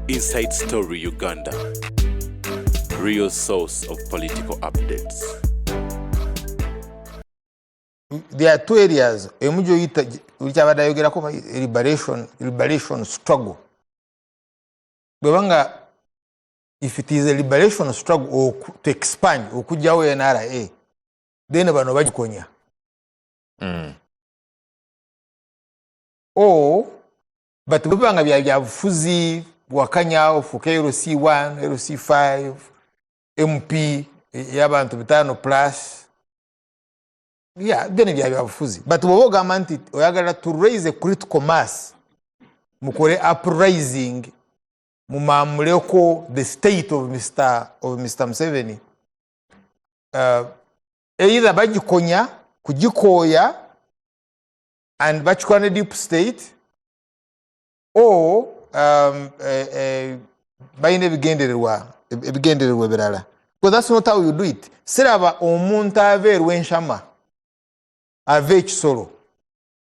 Inside Story Uganda, real source of political updates. There are two areas which are liberation struggle. If it is a liberation struggle or to expand or kujawe NRA, then bano bagikonya. Or but banga bya bufuzi bwakanya fuka LC1, LC5, MP y'abantu bitano plus. Yeah, then bya bufuzi. But wobo gamanti oyagala to raise a critical mass. Mukore uprising mumamuleko the state of Mr. Museveni. Either bagikonya kujikoya and bachukwane deep state or bayine bigendererwa birala. Because that's not how you do it. Seraba omuntu averwe enshama ave kisoro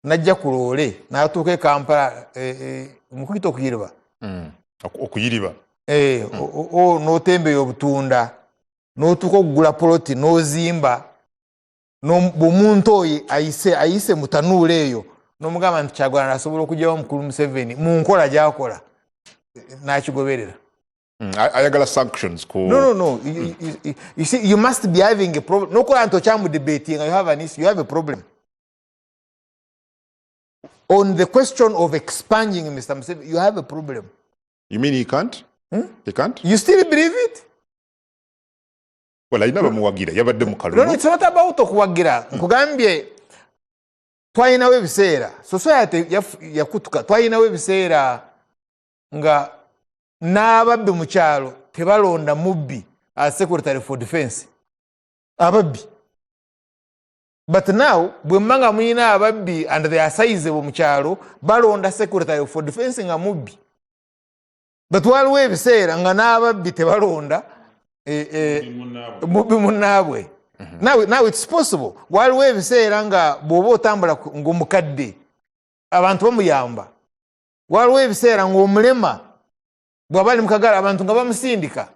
najja kulole natuke Kampala mukito kuyirwa okuyiriba o no tembe yobutunda no tukogula poloti no zimba no bumuntu oyi ayise mutanule eyo no mugamba ntikyagwana nasobola okujjawo mukulu Museveni mu nkola gyakola nakigoberera. Ayagala sanctions ko No. You see, you must be having a problem. No kola nto chamu debating, you have an issue, you have a problem. On the question of expanding Mr. Museveni, you have a problem. You mean he can't? He can't? You still believe it? Well, I never muwagira yabadde mukalu. No, it's not about okuwagira. Nkugambye twayinawo ebiseera. Society yakutuka twayinawo ebiseera nga n'ababbi mu kyalo tebalonda mubbi as secretary for defense. Ababbi. But now, bwe mmanga muyina ababbi and they are sizable mu kyalo balonda secretary for defense nga mubbi. But waliwo ebiseera nga n'ababbi tebalonda mubbi munnaabwe. Now it's possible. Waliwo ebiseera nga bw'oba otambula ng'omukadde abantu bamuyamba. Waliwo ebiseera ng'omulema bw'aba ali mu kagala abantu nga bamusindika.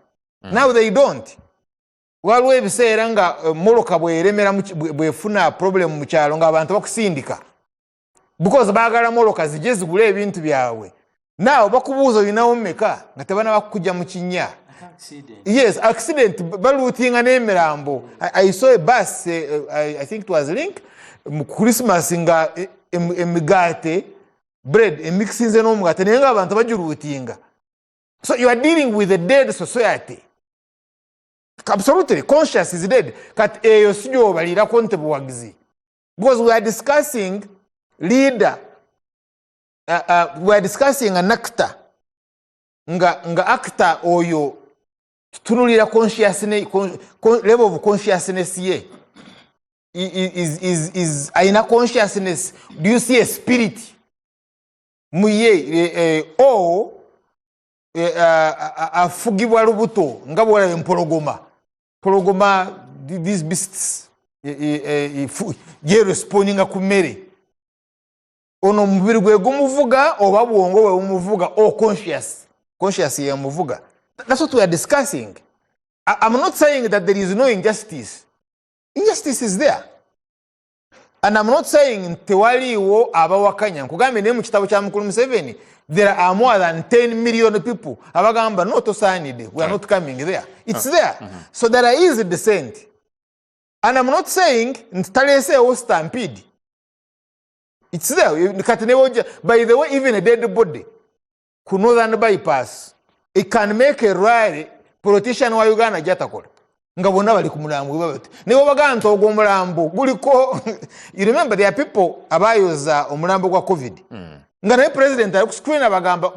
Now they don't. Waliwo ebiseera nga moloka bw'eremera bw'efuna problem mu kyalo nga abantu bakusindika. Because baagala moloka zijje zigule ebintu byabwe. Now bakubuuza olinawo mmeka nga tebanaba kukujja mu kinnya. Yes, accident baluutinga n'emirambo. I saw a bus, I think it was Link, mu Christmas nga emigaate, bread, emixinze n'omugaate naye nga abantu bagiruutinga. So you are dealing with a dead society. Absolutely, conscious is dead. Kati eyo sijo balira konte buwagizi. Because we are discussing leader. We are discussing an actor. Nga actor oyo tunulira consciousness, level of consciousness ye. Is aina consciousness. Do you see a spirit? Muye o afugibwa lubuto nga bwala empologoma. Pologoma these beasts ye responding ku mmere. Ono mubiri gwe gumuvuga oba bwongo bwe umuvuga o conscious ye muvuga. That's what we are discussing. I'm not saying that there is no injustice. Injustice is there. And I'm not saying tewaliwo abawakanya. Nkugambye ne mu kitabo kya mukulu Museveni there are more than 10 million people. Abagamba no tosanide. We are not coming there. It's there. So there is dissent. And I'm not saying ntalese o stampede. It's there. By the way, even a dead body ku northern bypass, it can make a rally politician wa Uganda jatakola. Nga bonna bali ku mulambo babati. Ne babaganto ogw'omulambo guliko. You remember there are people abayoza omulambo gwa COVID. Nga naye president ali ku screen abagamba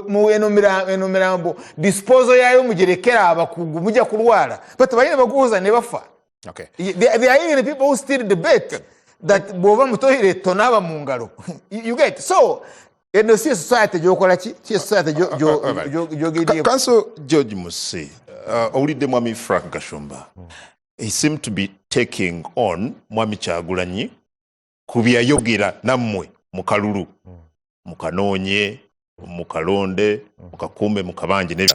mu enomirambo disposal yayo mugirekera abakugu mujja kulwala. But bayine baguza ne bafa. Okay. There are even people who still debate that bova mutohire tonaba mu ngalo. You get so eno si society jokola ki society jo Council George Musi owulidde Mwami Frank Gashumba. He seemed to be taking on Mwami Kyagulanyi ku byayogera nammwe mu kalulu mukanoonye mu Kalonde mu Kakumbe mu Kabanje ne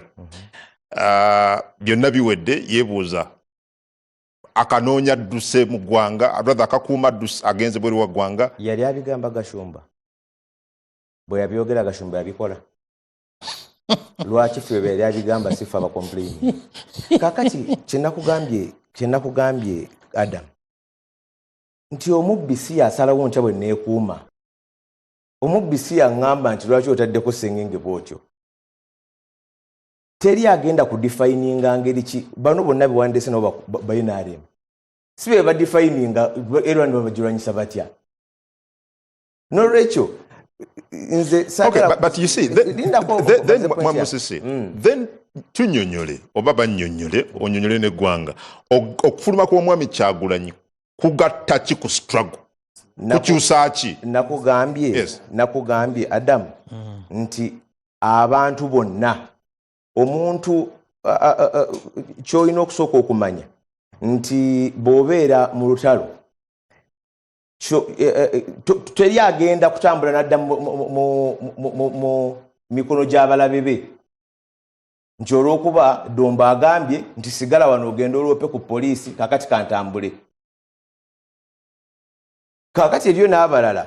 byonna biwedde yeebuuza akanoonya dduse mu ggwanga brother akakuuma dduse agenze bweri wa ggwanga yali abigamba Gashumba bwe yabyogera Gashumba yabikola lwaki ffe yali abigamba sifa aba complain kakati kyenakugambye Adam nti omubbi si yasalawo ntya bwe neekuuma omubbi si yaŋŋamba nti lwaki otaddeko sengenge bwotyo teri agenda kudefininga ngeri ki bano bonna biwandiise nabo bayinaaremu si be badefininga era nibabagirwanyisa batya nolwekyo nze but you see then Musisi then tunyonyole oba bannyonnyole onyonyole n'eggwanga okufuluma kw'omwami Kyagulanyi kugatta ki ku struggle kukyusa ki nakugambye Adam nti abantu bonna omuntu kyolina okusooka okumanya nti bw'obeera mu lutalo teri agenda kutambula nadda mu mikono gy'abalabe be nti olw'okuba Domba agambye nti sigala wano ogenda olwope ku poliisi kakati kantambule kakati eriyo n'abalala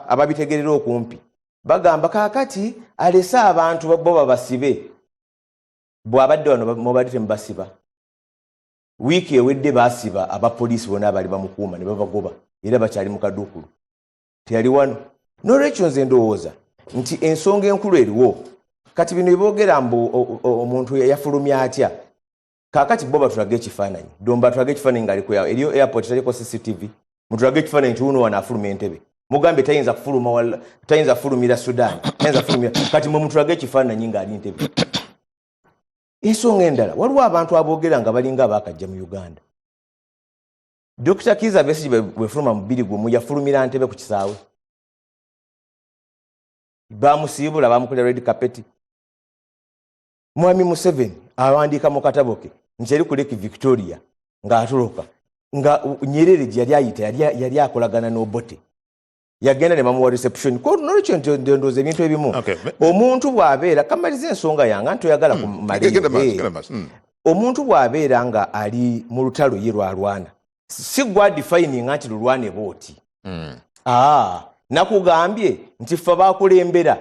ababitegerera okumpi bagamba kakati alese abantu bo babasibe bw'abadde wano mubadde temubasiba wiiki ewedde basiba abapoliisi bonna abali bamukuuma ne babagoba era bakyali mu kaduukulu teyali wano n'olwekyo nze ndowooza nti ensonga enkulu eriwo kati bino byeboogera mbu omuntu yafulumya atya kakati bo batulaga ekifaananyi Domba atulaga ekifaananyi ng'ali ku eriyo airport taliko CCTV mutulaga ekifaananyi nti wuno wano afuluma entebe mugambe tayinza kufulumira Sudan tayinza kufulumira kati mwe mutulaga ekifaananyi ng'ali entebe ensonga endala waliwo abantu aboogera nga balinga abaakajja mu Uganda Dr. Kizza Besigye bwefuluma mu 2021 yafulumira ntebe ku kisaawe bamusiibula bamukolera red carpet Mwami Museveni awandiika mu katabo ke nti eri ku Lake Victoria ng'atoloka nga Nyerere gye yali ayita yali akolagana n'Obote yagenda ne bamuwa reception ko nolwekyo ndondooza ebintu ebimu omuntu bw'abeera kamaliza ensonga yange nti oyagala kumalira omuntu bw'abeera nga ali mu lutalo ye lwalwana si gwa defining nti lulwane booti nakugambye nti ffe baakulembera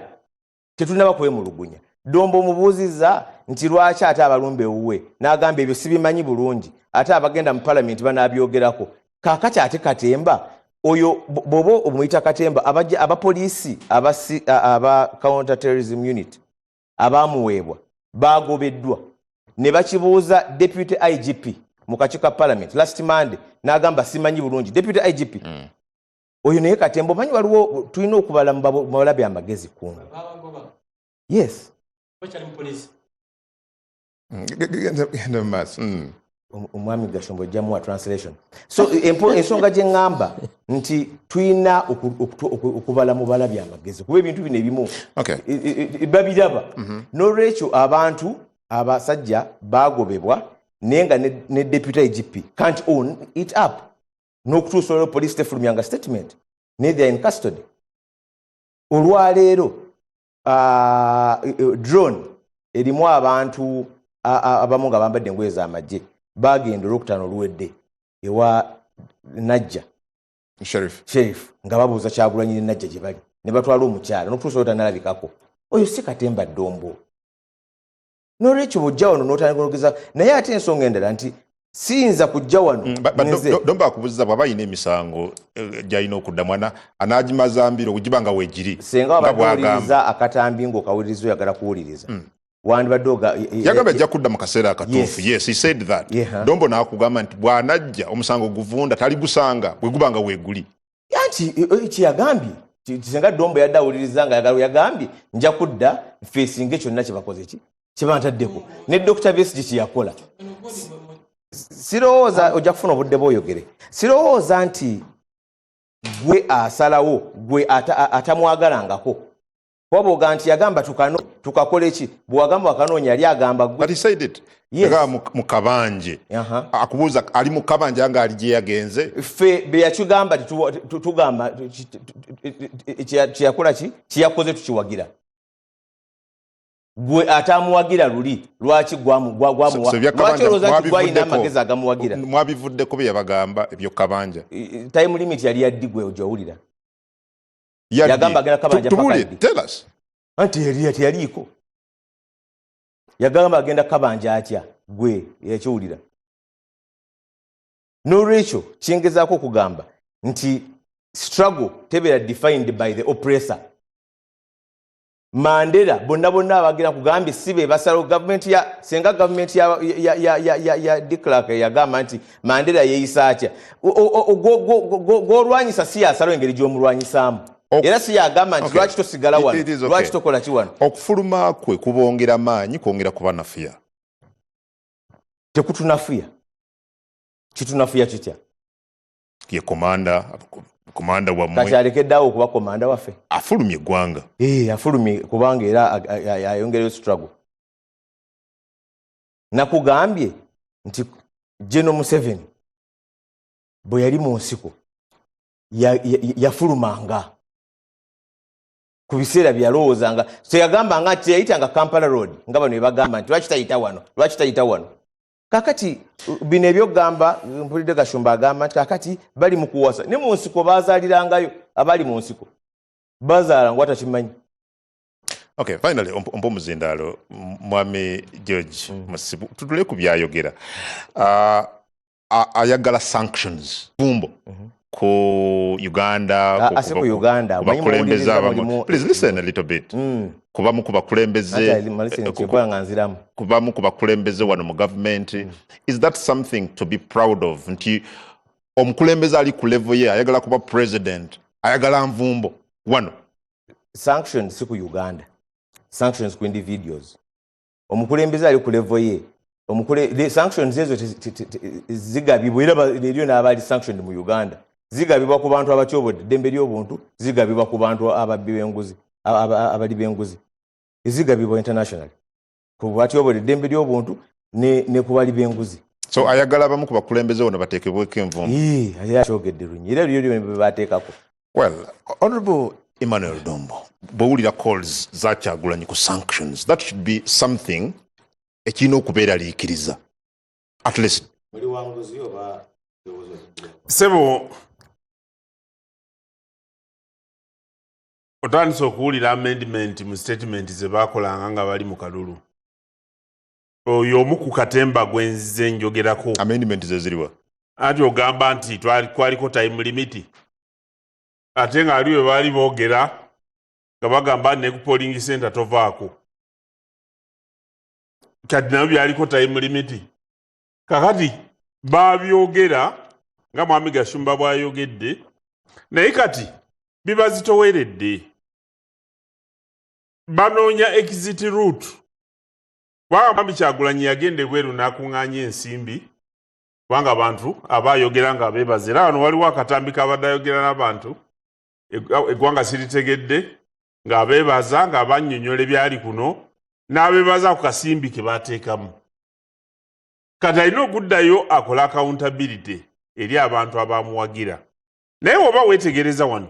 tetunaba kwemulugunya Domba omubuuzizza nti lwaki ate abalumbe ewuwe n'agamba ebyo sibimanyi bulungi ate abagenda mu palamenti banabyogerako kaakati ate Katemba oyo bobo omuyita Katemba abapoliisi aba counter terrorism unit abamuweebwa bagobeddwa ne bakibuuza deputy IGP mu kakiiko ka parliament last Monday n'agamba simanyi bulungi deputy IGP oyo naye Katemba omanyi waliwo tulina okubala mu balabe amagezi kungu yes omwami Gashombo ojjamuwa translation so ensonga gye ŋŋamba nti tulina okubala mu balabe amagezi kuba ebintu bino ebimu babiraba n'olwekyo abantu abasajja bagobebwa naye nga ne deputy IGP can't own it up n'okutuusa olwo police tefulumyanga statement naye they are in custody olwaleero drone erimu abantu abamu nga bambadde engoye z'amagye bagenda olwokutaano oluwedde ewa Najja Sheriff nga babuuza Kyagulanyi ne Najja gye bali ne batwala omukyala n'okutuusa otanalabikako oyo si Katemba Dombo n'olwekyo bw'ojja wano n'otanageza naye ate ensonga endala nti siyinza kujja wano Domba akubuuza bw'aba alina emisango gy'alina okuddamu anaagimaza mbiro ogibanga weegiri senga wabadde owuliriza akatambi ng'okawuliriza oyagala kuwuliriza yagamba ajja kudda mu kaseera akatuufu yes he said that Dombo n'akugamba nti bw'anajja omusango guvunda taligusanga bwe gubanga weeguli anti kyeyagambye senga Dombo yadde awuliriza nga yagambye nja kudda feesinga kyonna kye bakoze kye bantaddeko ne Dr. Besigye kye yakola sirowooza ojja kufuna obudde bw'oyogere sirowooza nti gwe asalawo gwe atamwagalangako Kwabo ganti yagamba tukakole ki bwagamba wakanoonya yali agamba gwe. But he said it. Yes. Mukabanje. Akubuza ali mukabanje anga ali gye yagenze. Fe be yakigamba tugamba kiyakola ki kiyakoze tukiwagira. Gwe atamuwagira luli lwaki gwamuwa lwaki oloza gwayina amagezi agamuwagira. Mwabivudde ko byabagamba ebyo kabanja. Time limit yali yaddigwe ojawulira. Yagamba agenda kabanja pakadi. Tell us. Anti yaliko. Yagamba agenda kabanja atya gwe yakiwulira. N'olwekyo kyengezaako okugamba nti struggle tebeera defined by the oppressor. Mandela bonna abagira kugambye sibe basalo government ya senga government ya de Klerk yagamba nti Mandela yeeyisa atya golwanyisa siyaasa engeri gy'omulwanyisaamu. Era si yagamba nti lwaki tosigala wano lwaki tokola ki wano. Okufuluma kwe kubongera maanyi kwongera kuba nafuya. Tekutunafuya. Kitunafuya kitya? Ye komanda wa mwe. Kati alekeddeawo okuba komanda waffe. Afulumye eggwanga. Afulumye kubanga era ayongereyo struggle. Nakugambye nti General Museveni bwe yali mu nsiko yafulumanga. Ku biseera byalowoozanga teyagambanga nti yayitanga Kampala Road nga bano bagamba nti lwaki tayita wano. Kakati bino ebyogamba mpulidde Kashumba agamba nti kakati bali mu kuwasa ne mu nsiko bazaalirangayo abali mu nsiko bazaala ngwata kimanyi. Okay, finally ompo muzindaalo Mwami George Masibu tutule ku byayogera ayagala sanctions bumbo ku Uganda ku Uganda please listen a little bit. Kubamu kubakulembeze kubamu kubakulembeze wano mu government. Is that something to be proud of? Nti omukulembeze ali ku level ye ayagala kuba president ayagala nvumbo wano. Sanctions si ku Uganda, sanctions ku individuals. Omukulembeze ali ku level ye the sanctions ezo zigabibwa era eriyo n'abali sanctioned mu Uganda zigabibwa ku bantu abatyobodde eddembe ly'obuntu, zigabibwa ku bantu ababbi b'enguzi abali b'enguzi, zigabibwa international ku batyobodde eddembe ly'obuntu ne ku bali b'enguzi. So ayagala abamu ku bakulembeze wano bateekebweko envumbo. Akyogedde lunyi era lyo bye bateekako. Well, Honorable Emmanuel Dombo, bw'owulira calls za Kyagulanyi ku sanctions, that should be something ekirina okubeera liikiriza. At least. Sebo, otandise okuwulira amendment mu statement ze baakolanga nga bali mu kalulu. Oyo omu ku katemba gwenzize njogerako. Amendment ze ziriwa? Ati ogamba nti twaliko time limit. Ate nga ali we baali boogera nga bagamba ne ku polling center tovaako. Kati nabyo byaliko time limit. Kakati babyogera nga Mwami Gashumba bw'ayogedde naye kati bibazitoweredde. Banoonya exit route. Mwami Kyagulanyi yagenda ebweru n'akuŋŋaanya ensimbi kubanga abantu abaayogera nga beebaza. Era wano waliwo akatambi kabadde ayogera n'abantu eggwanga siritegedde ng'abeebaza ng'abannyonnyola ebyali kuno n'abeebaza ku kasimbi ke baateekamu. Kati alina okuddayo akola accountability eri abantu abamuwagira. Naye oba weetegereza wano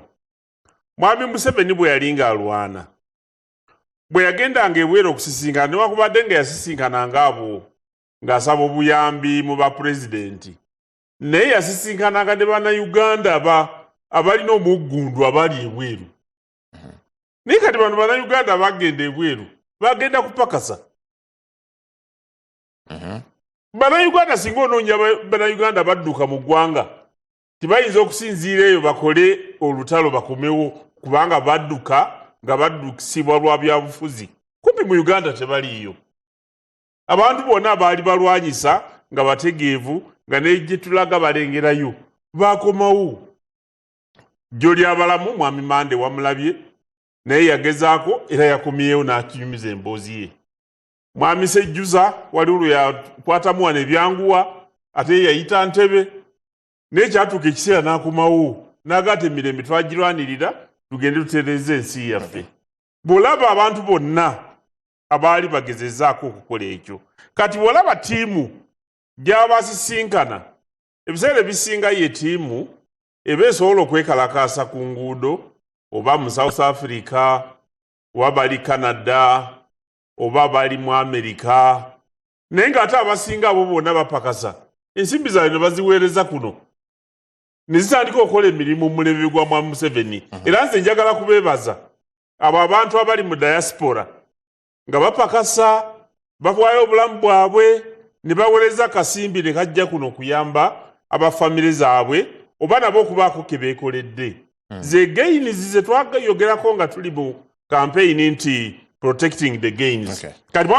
Mwami Museveni bwe yali ng'alwana bwe yagendanga ebweru okusisinkana newakubadde nga yasisinkananga abo ng'asaba obuyambi mu bapulezidenti naye yasisinkananga ne bannayuganda abalina omuggundu abali ebweru. Naye kati bano bannayuganda bagenda ebweru bagenda kupakasa. Bannayuganda singa onoonya bannayuganda badduka mu ggwanga tibayinza okusinziira eyo bakole olutalo bakomewo kubanga badduka nga baddukisibwa lwa byabufuzi. Kumpi mu Uganda tebaliiyo. Abantu bonna baali balwanyisa nga bategeevu nga n'egye tulaga balengerayo baakomawo. Jjoli abalamu Mwami Mande wamulabye naye yagezaako era yakomyewo n'akinyumiza emboozi ye. Mwami Sejjuza waliwo lwe yakwatamu wano ebyanguwa ate yayita Ntebe naye kyatuuka ekiseera n'akomawo n'agaata emirembe twagirwanirira tugende tutereeza ensi yaffe. bw'olaba abantu bonna abaali bagezezzaako okukola ekyo kati bw'olaba ttiimu gy'abasisinkana ebiseera ebisinga ye ttiimu eba esobola okwekalakaasa ku nguudo oba mu South Africa oba bali Canada oba bali mu America naye ng'ate abasinga abo bonna bapakasa ensimbi zaabwe ne baziweereza kuno ne zitandika okukola emirimu mu mulebe gwa Mwami Museveni era nze njagala kubeebaza abo abantu abali mu diaspora nga bapakasa bafaayo obulamu bwabwe ne baweereza akasimbi ne kajja kuno okuyamba abafamire zaabwe oba nabo okubaako ke beekoledde ze gains ze twayogerako nga tuli mu campaign nti protecting the gains kati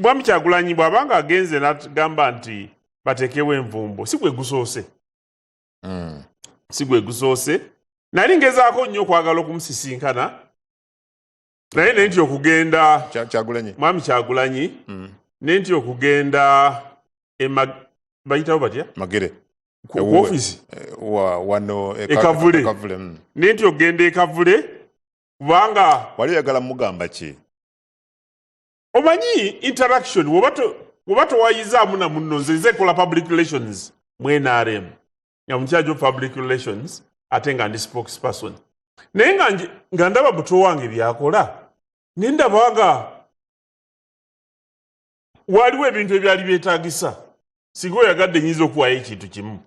Mwami Kyagulanyi bw'abanga agenze n'agamba nti bateekewo envumbo si gwe gusoose si gwe gusoose nali ngezaako nnyo okwagala okumusisinkana naye ne ntya okugenda Mwami Kyagulanyi ne ntya okugenda bayitawo batya Magere ku ofisi wano ekavule ne ntya okugenda ekavule kubanga wali oyagala mugamba ki omanyi interaction woba towayizaamu na munno nze kola public relations mu NRM nga mu charge of public relations ate nga ndi spokesperson naye nga ndaba buto wange byakola ne ndabanga waliwo ebintu ebyali byetaagisa singa oyagadde nyiza okuwaayo ekintu kimu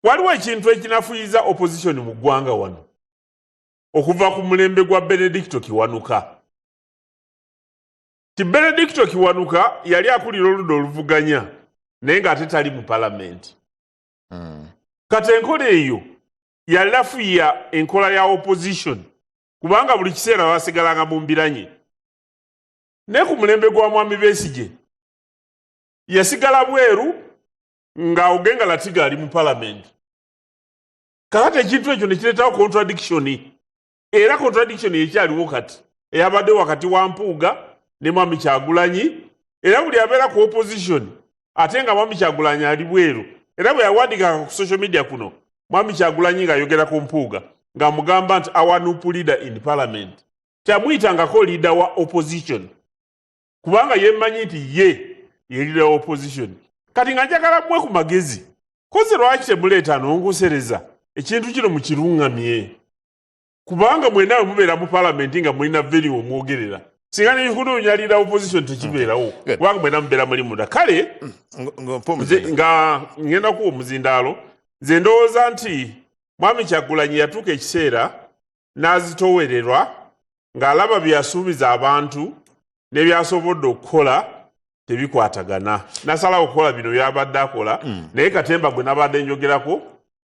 waliwo ekintu ekinafuyiza opposition mu ggwanga wano okuva ku mulembe gwa Benedicto Kiwanuka ti Benedicto Kiwanuka yali akulira oludda oluvuganya naye ng'ate tali mu palamenti kati enkola eyo yalafuya enkola ya opposition kubanga buli kiseera basigalanga mu mbiranye naye ku mulembe gwa Mwami Besigye yasigala bweru nga Ogenga Latiga ali mu palamenti kakati ekintu ekyo ne kireetawo contradiction era contradiction ekyaliwo kati eyabadde wakati wa Mpuuga ne Mwami Kyagulanyi era buli abeera ku opposition ate nga Mwami Kyagulanyi ali bweru era bwe yawandiikanga ku social media kuno Mwami Kyagulanyi ng'ayogera ku Mpuuga ng'amugamba nti our new leader in parliament tamuyitangako leader wa opposition kubanga yemanyi nti ye leader wa opposition kati nga njagala mmwe ku magezi koze lwaki temuleeta nongosereza ekintu kino mukirungamye kubanga mwennawe mubeera mu parliament nga mulina veri omwogerera singa nekunoonya leader wa opposition tekibeerawo kubanga mwenna mubeera muli munda kale nga ngenda kuwa omuzindaalo nze ndowooza nti Mwami Kyagulanyi yatuuka ekiseera n'azitowererwa ng'alaba byasuubiza abantu n'ebyasobodde okukola tebikwatagana nasalawo okukola bino byabadde akola naye katemba gwe nabadde njogerako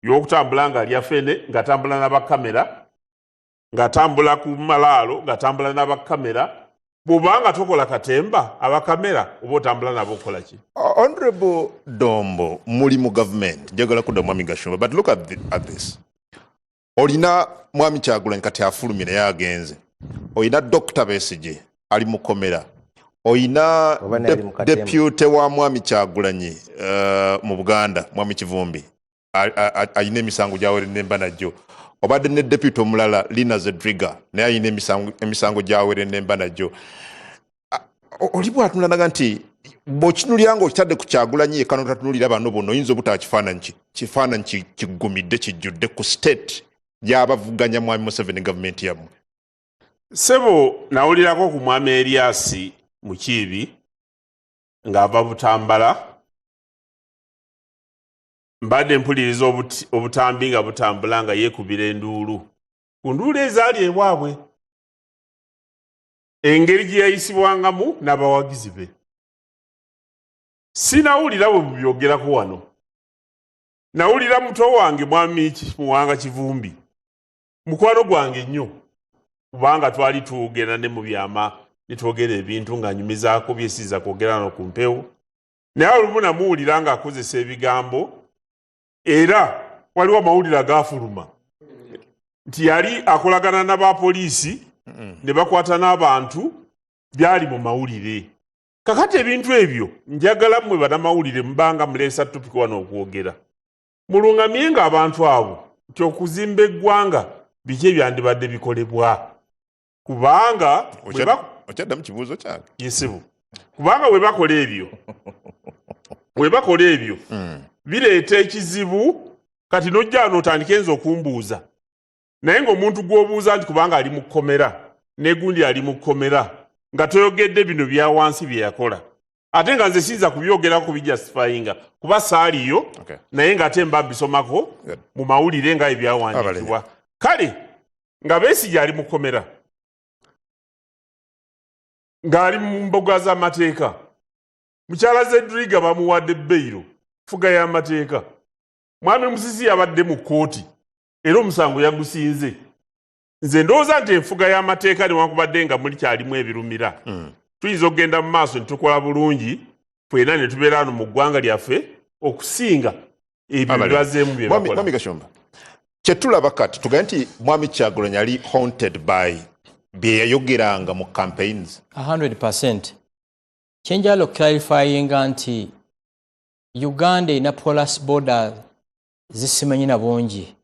y'okutambula nga alya fene ng'atambula n'abakamera ng'atambula ku malaalo ng'atambula n'abakamera bw'obanga tokola katemba abakamera oba otambula nabo okola ki Honorable Dombo muli mu government njagala kudda Mwami Gashumba but look at this olina Mwami Kyagulanyi kati afulumye naye agenze olina Dr. Besigye ali mu komera olina deputy wa Mwami Kyagulanyi mu Buganda Mwami Kivumbi ayina emisango gy'aweredde Mbanajjo obadde ne deputy omulala Lina Zedriga naye ayina emisango gy'aweredde Mbanajjo oli bw'atunulaga nti bw'okinulyanga okitadde ku Kyagulanyi yekka n'otatunulira bano bonna oyinza obutaba kifaananyi kiggumidde kijjudde ku state gy'abavuganya Mwami Museveni gavumenti yammwe Sebo nawulirako ku Mwami Elias Mukiibi ng'ava Butambala mbadde mpuliriza obutambi nga butambula nga yeekubira enduulu ku nduulu ezaali ewaabwe engeri gye yayisibwangamu n'abawagizi be sinawulira bwe bubyogerako wano nawulira muto wange Mwami Muwanga Kivumbi mukwano gwange nnyo kubanga twali tuwogera ne mu byama ne twogera ebintu ng'anyumizaako byesiza kwogera no ku mpewo naye olumu namuwulira ng'akozesa ebigambo era waliwo amawulire agafuluma nti yali akolagana n'abapoliisi ne bakwata n'abantu byali mu mawulire kakati ebintu ebyo njagala mmwe bannamawulire mubanga muleesa tupika wano okwogera mulungamye nga abantu abo nti okuzimba eggwanga biki ebyandibadde bikolebwa kubanga okyaddamu kibuuzo kyange yesibu kubanga we bakola ebyo bireeta ekizibu kati nojja n'otandika enza okumbuuza naye ng'omuntu gw'obuuza nti kubanga ali mu kkomera n'egundi ali mu kkomera nga toyogedde bino bya wansi bye yakola ate nga nze siyinza kubyogerako bijustifyinga kuba saaliyo naye ng'ate mba mbisomako mu mawulire nga ebyawandiikibwa kale nga Besigye ali mu kkomera ng'ali mu mboga z'amateeka mukyala Zedriga bamuwadde beyiro fuga y'amateeka mwami Musisi yabadde mu kkooti era omusango yagusinze nze ndowooza nti enfuga y'amateeka newankubadde nga muli kyalimu ebirumira tuyinza okugenda mu maaso ne tukola bulungi twena ne tubeera wano mu ggwanga lyaffe okusinga ebyo bibazeemu bye bakola. Mwami Gashomba kyetulaba kati tugaye nti mwami Kyagulanyi yali haunted by bye yayogeranga mu campaigns 100%. Chenjalo clarifyinga nti Uganda ina porous border zisimanyi na bungi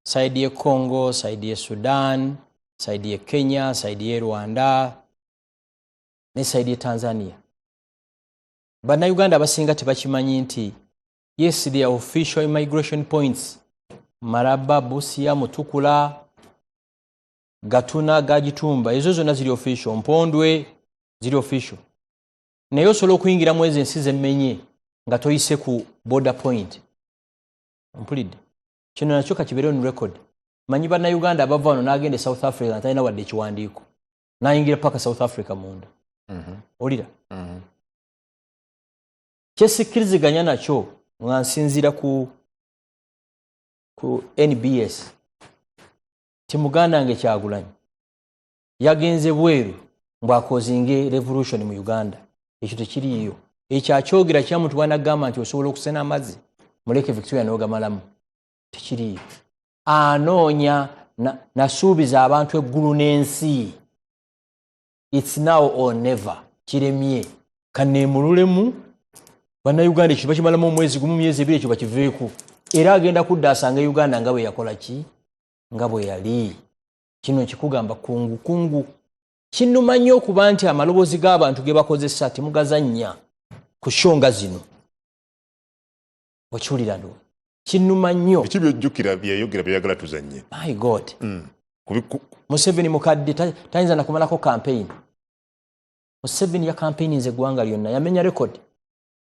side ye Congo, side ye Sudan, side ye Kenya, side ye Rwanda ne side ye Tanzania. Bana Uganda basinga tebakimanyi nti yes they are official immigration points Maraba, Busia, Mutukula, Gatuna, Gajitumba ezo zonna ziri official, Mpondwe ziri official. Naye osobola okuyingira mu ezo ensi z'emmenye nga toyise ku border point. Mpulidde. Kino nakyo kakibeere on record. Manyi bannayuganda abava wano n'agenda South Africa nga talina wadde ekiwandiiko. N'ayingira paka South Africa munda. Olira. Kyesikkiriziganya nakyo nga nsinziira ku NBS. Timuganda nge Kyagulanyi. Yagenze bweru mbwakozinge revolution mu Uganda. Ekyo tekiriyo. Ekyo akyogera kya muntu wanagamba nti osobola okusena amazzi muleke Victoria n'ogamalamu. Tekiriyo. Anoonya nasuubiza abantu eggulu n'ensi. It's now or never. Kiremye. Kaneemululemu bannayuganda ekyo bakimalamu omwezi gumu myezi ebiri ekyo bakiveeku. Era agenda kudda asanga Uganda nga bwe yakola ki? Nga bwe yali. Kino kikugamba kungu. Kinnuma nnyo okuba nti amaloboozi g'abantu ge bakozesa temugazannya ku shonga zino. Okiwulira ndo. Kinnuma nnyo. Biki byojjukira byeyogera byayagala tuzannye? My God. Museveni mukadde tayinza na kumalako campaign. Museveni ya campaign nze gwanga lyonna yamenya record.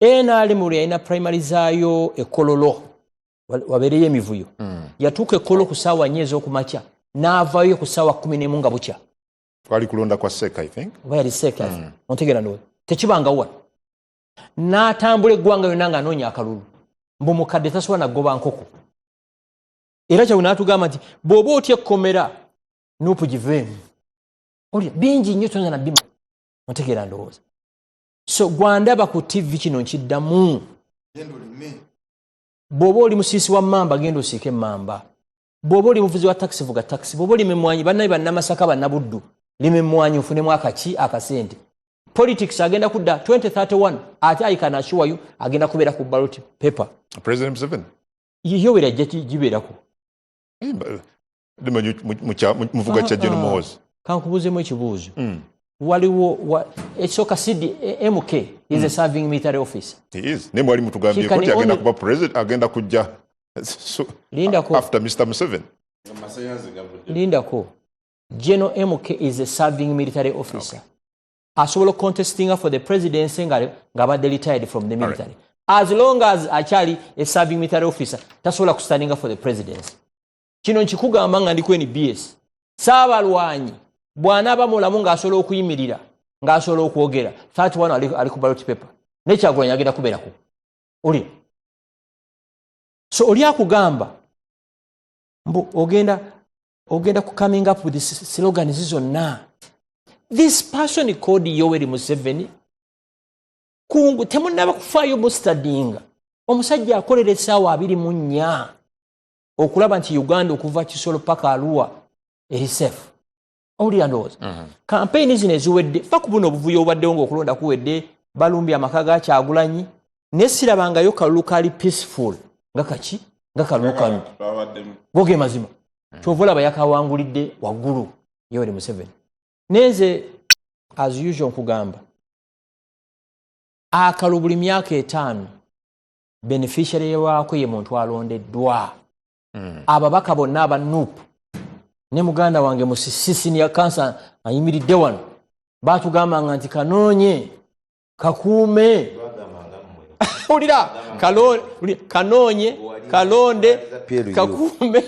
NRM muri ina primary zaayo ekololo wabereye emivuyo. Yatuuka ekolo ku ssaawa nyezo okumakya n'avaayo ku ssaawa 11 nga bukya. Kwali kulonda kwa Seka I think. Oba yali Seka. Ontegera ndo. Tekibanga wa. N'atambula eggwanga yonna nga anoonya akalulu. Mbu mukadde tasobola nagoba nkoko. Era kyawe n'atugamba nti bw'oba otya ekkomera nuupu giveemu. Olya bingi nnyo tonza na bima. Ontegera ndowooza. So gwandaba ku TV kino nkiddamu. Bw'oba oli musiisi wa Mamba genda osiike Mamba. Bw'oba oli muvuzi wa taxi vuga taxi. Bw'oba oli memwanyi bannaye bannamasaka bannabuddu. Limemwanyi ofunemu akaki akasente. Politics agenda kudda 2031 ate I can assure you agenda kubeera ku ballot paper. President Museveni. Yoweri ajja gibeerako. Muvuga kya General Muhoozi. Kankubuuzemu ekibuuzo. Waliwo ekisooka Sidi MK is a serving military officer. He is. Ne mwali mutugambye ko agenda kuba president agenda kujja after Mr. Museveni. Lindako. General MK is a serving military officer. Asobola contesting for the presidency nga abadde retired from the military. Right. As long as achali a serving military officer, tasobola kustandinga for the presidency. Kino nkikugamba nga ndi ku NBS. Saabalwanyi bw'anaaba mulamu ng'asobola okuyimirira ng'asobola okwogera 31 ali ku ballot paper. Ne Kyagulanyi agenda kubeerako. Oli. So oli akugamba mbu ogenda ku coming up with this slogan zonna. This person called Yoweri Museveni kungu temunaba kufaayo mustadinga. Omusajja akolera essaawa 24 okulaba nti Uganda okuva Kisolo paka Arua eri safe. Owulira ndowooza. Campaign zino eziwedde fa ku buno obuvuyo obaddewo ng'okulonda kuwedde balumbye amaka ga Kyagulanyi ne sirabangayo kalulu kali peaceful nga kaki nga kalulu kanu goge mazima kyova olaba yakawangulidde waggulu Yoweri Museveni. neze as usual kugamba akalu buli myaka 5 beneficiary wako ye muntu alondeddwa ababaka bonna aba NUP ne muganda wange musisi ni ya kansa ayimiridde wano batugamba nti kanonye kakuume ulira kanonye kalonde kakuume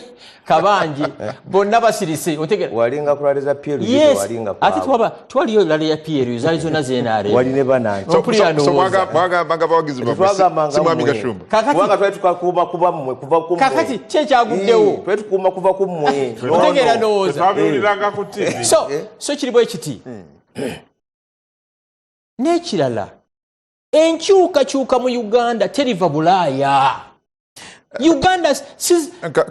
kabanji bonna basirise otegera walinga kulaliza Pierre yes. walinga ati twaliyo lale ya Pierre zali zona zenare waline banani so mwaga bawagizi simwami Gashumba kakati twetukakuma kuba mmwe kuva ku kakati kyekyagguddewo twetukuma kuva ku mmwe otegera ndowooza twabuliranga ku TV so kiribo ekiti n'ekirala enkyukakyuka mu Uganda teriva Bulaaya Uganda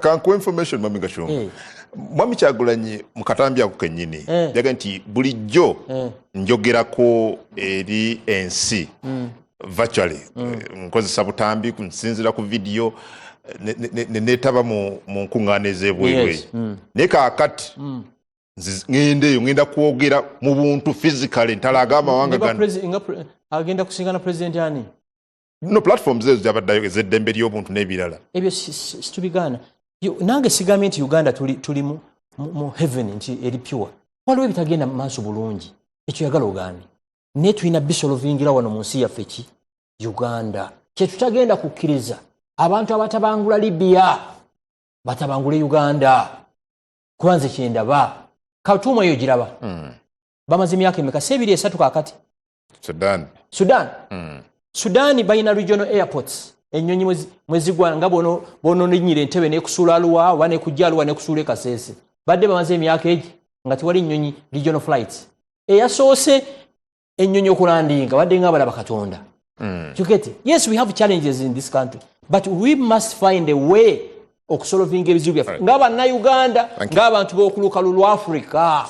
kanku information mwami Gashumba mwami Kyagulanyi mukatambi ako kennyini yaga nti bulijjo njogerako eri ensi virtually nkozesa butambi kunsinzira ku video netaba mu nkuŋŋaana ez'ebweru naye kaakati ngenda kwogera mu buntu physically ntalaga amawanga gano agenda kusingana president ani no platforms ezo zabaddayo ez'eddembe ly'obuntu n'ebirala ebyo situbigaana nange sigambye nti Uganda tuli mu heaven nti eri pure waliwo ebitagenda mu maaso bulungi ekyo yagala ogaane naye tulina bisolovingira wano mu nsi yaffe ki Uganda kyetutagenda kukkiriza abantu abatabangula Libya batabangule Uganda kubanze kyendaba Khartoum eyo giraba bamaze emyaka emeka 2-3 kakati Sudan bayina regional airports ennyonyi mwezigwa nga bono ninyire Entebbe nekusula Arua wane kujja Arua nekusula Kasese badde bamaze emyaka egi nga tiwali nnyonyi regional flights eyasoose ennyonyi okulandinga badde nga balaba Katonda you get it? Yes, we have challenges in this country but we must find a way okusolvinga ebizibu byaffe ngaba na Uganda ng'abantu b'okulukalu lwa Africa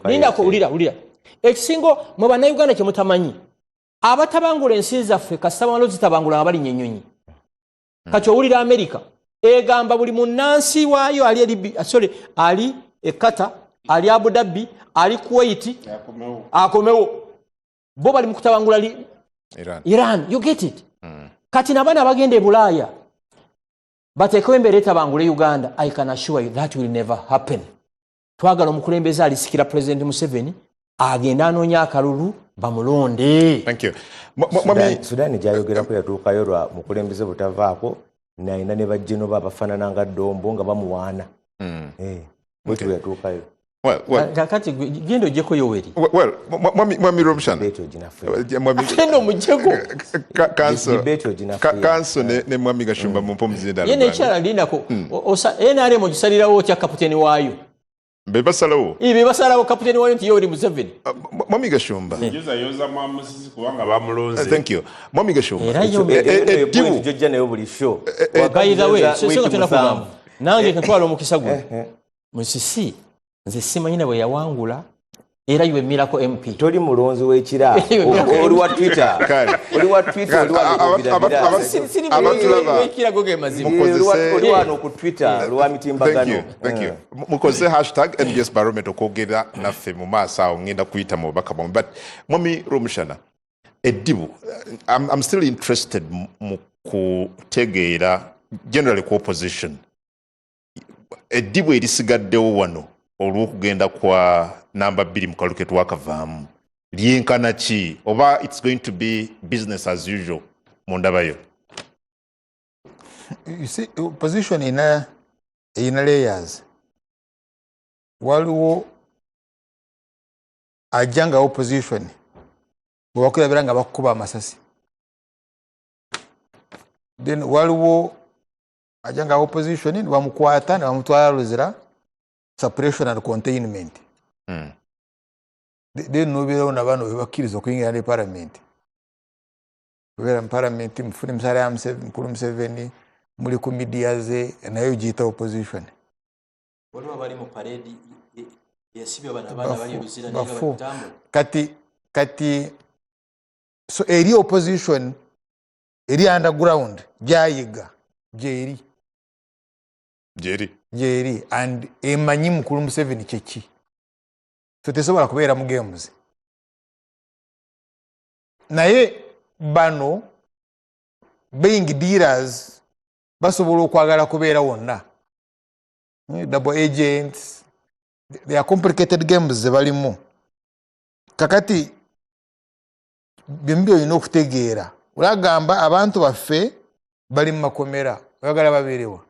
linda ko ulira ekisingo mu bana Uganda kye mutamanyi abatabangula ensi zaffe kasaba malo zitabangula abali nyenyonyi kati owulira America egamba buli munnansi waayo ali Qatar ali Abu Dhabi ali Kuwait akomewo bo bali mukutabangula Iran you get it kati nabana bagende Bulaaya batekewe mbere tabangule Uganda I can assure you that will never happen twagala omukulembeze alisikira President Museveni agenda anonya akalulu bamulonde. Thank you. Sudan jayogera ko yatuukayo lwa mukulembeze butavaako naina ne bajjeno babafanana nga Dombo nga bamuwaana. Bwetu yatuukayo. Kakati gendo jeko Yoweri. Well, mwami Robshan. Gendo mujeko. Kanso ne mwami Gashumba mumpomuzi ndala. Yene chala linda ko osa NRM mojisalira wo kya kapiteni wayo. Bebasalawo. Bebasalawo kapiteni wayo nti Yoweri Museveni. Mwami Gashumba. Yoza mwamusisi kubanga bamulonze. Thank you. Mwami Gashumba. Dibu jojja nayo buli show. By the way, so tuna kugamba. Nange katwala omukisa gwe. Musisi nze simanyi bwe yawangula era iwe Miracle MP toli mulonzi w'ekira oli wa Twitter oli wa Twitter oli wa w'ekira goge mazimu oli wano ku Twitter lwa mitimbagano. Thank you. Mukoze #NBS Barometer kogera naffe mu maaso awo ngenda kuyita mu bubaka bwamu but mwami Romushana Edibu I'm still interested mu kutegeera generally ku opposition Edibu erisigaddewo wano olw'okugenda kwa namba 2 mu kaluke twakavaamu lyenkana ki oba it's going to be business as usual mu ndabayo? You see, opposition in layers. Waliwo ajanga opposition bwakulabira nga bakuba amasasi. Then waliwo ajanga opposition bamukwata ne bamutwala Luzira suppression and containment. Then nobiro na bano bakiriza okuyingira ne parliament. Kubera parliament mufuni msara ya mkulu Museveni muri ku media ze nayo jita opposition. Waliwo bali mu parade yasibye bana bali Luzira ne batambo. Kati so eri opposition eri underground jayiga jeri and emanyi mukulu Museveni kyeki so tesobola kubeera mu games naye bano being dealers basobola okwagala kubeera wonna double agents they are complicated games ze balimu kakati byembi olina okutegeera olagamba abantu baffe bali mu makomera oyagala babeerewa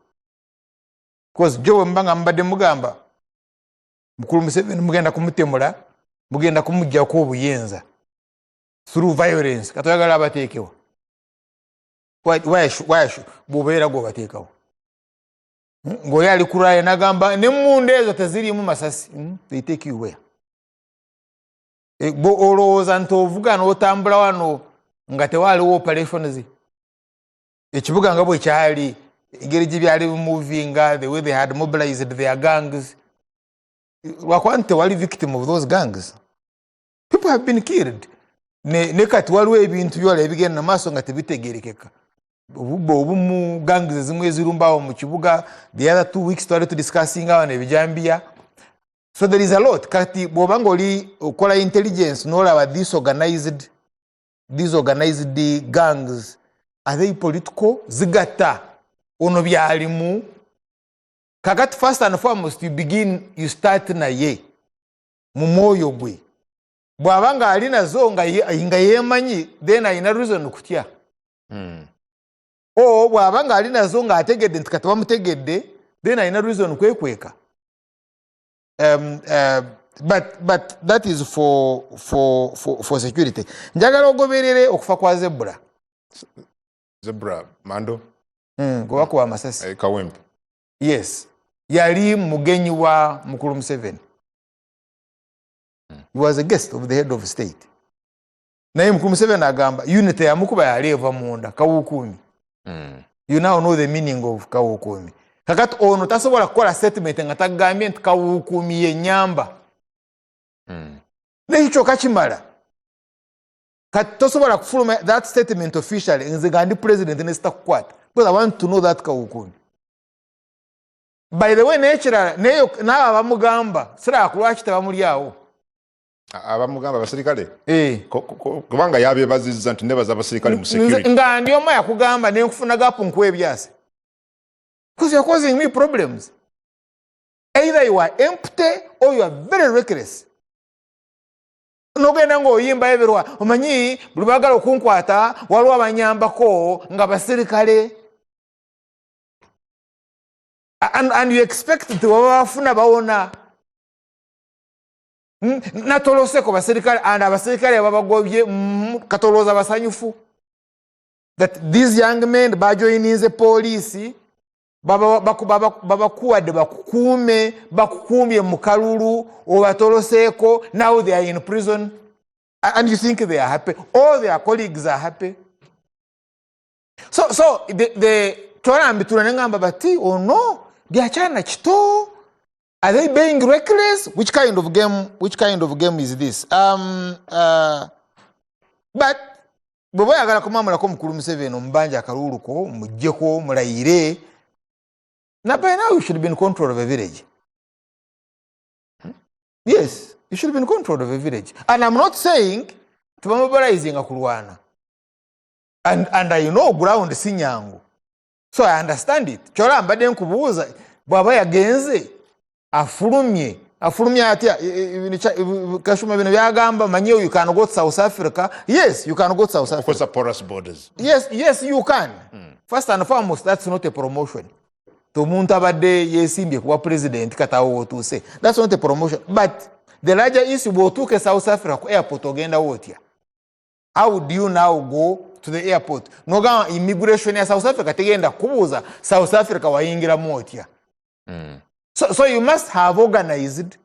because jo mbanga mbadde mugamba mukulu Museveni mugenda kumutemula mugenda kumujjako obuyenza through violence katoyagala abateekewa why bubeera gwo bateekawo ng'oyo ali kulaya nagamba n'emmundu ezo teziriimu masasi they take you where olowooza nti ovuga n'otambula wano nga tewaaliwo operations ekibuga nga bwe kyali engeri gye byali bimuvinga the way they had mobilized their gangs lwakuba nti tewali victim of those gangs people have been killed ne kati waliwo ebintu byola ebigenda maaso nga tebitegerekeka obumu gangs ezimu ezirumbawo mu kibuga the other 2 weeks twali tudiscussing awo ebijambiya so there is a lot kati bw'oba ng'oli okola intelligence n'olaba these organized gangs are they political zigatta ono byalimu kakati first and foremost you start naye mu mwoyo gwe bw'aba nga ali nazo nga yeemanyi then ayina reason kutya bw'aba nga ali nazo nga ategedde nti kati bamutegedde then ayina reason kwekweka but that is for security njagala ogoberere okufa kwa Zebra Mando kubakuba amasasi Kawempe yes yali mugenyi wa mukulu Museveni he was a guest of the head of state naye mukulu Museveni agamba unity yamukuba yali eva munda kawukumi you now know the meaning of kawukumi kakati ono tasobola kukola statement nga tagambye nti kawukumi yenyamba nekyo kakimala kati tosobola kufuluma that statement officially nze nga ndi president nesitakukwata because I want to know that kawukumi by the way nekirala nawe abamugamba siraba kulwaki tebamulyawo abamugamba abasirikale kubanga yabyebazizza nti nebaza abasirikale mu security nga ndi omu yakugamba nenkufuna gapu nkuwa ebyase because you're causing me problems either you are empty or you are very reckless nogenda ng'oyimba eberwa omanyi buli baagala okunkwata waliwo abanyambako nga basirikale and you expect nti waba bafuna bawona natoloseko basirikale and abasirikale babagobye katolooza basanyufu that these young men bajoyininze poliisi babakuwadde bakukuumye mu kalulu obatoloseeko now they are in prison and you think they are happy all their colleagues are happy so the twalambitula nengamba bati no byakyana kito are they being reckless which kind of game is this but bw'oba oyagala kumwamulako mukulu Museveni omubanja akaluluko mujjeko mulayire now by now you should be in control of a village yes you should be in control of a village and I'm not saying tubamobilizing kulwana and I know ground sinyangu so I understand it chola mbadde nkubuuza bwaba yagenze afulumye atya kashuma bino byagamba manyeyo you can go to South Africa yes you can go to South Africa because of porous borders yes you can first and foremost that's not a promotion tomuntu abadde yesimbye kuba president katawo otuuse that's not a promotion but the larger issue bwotuuke South Africa ku airport ogenda wotya how would you now go to the airport nogamba immigration ya South Africa tegenda kubuuza South Africa wayingiramu otya so you must have organized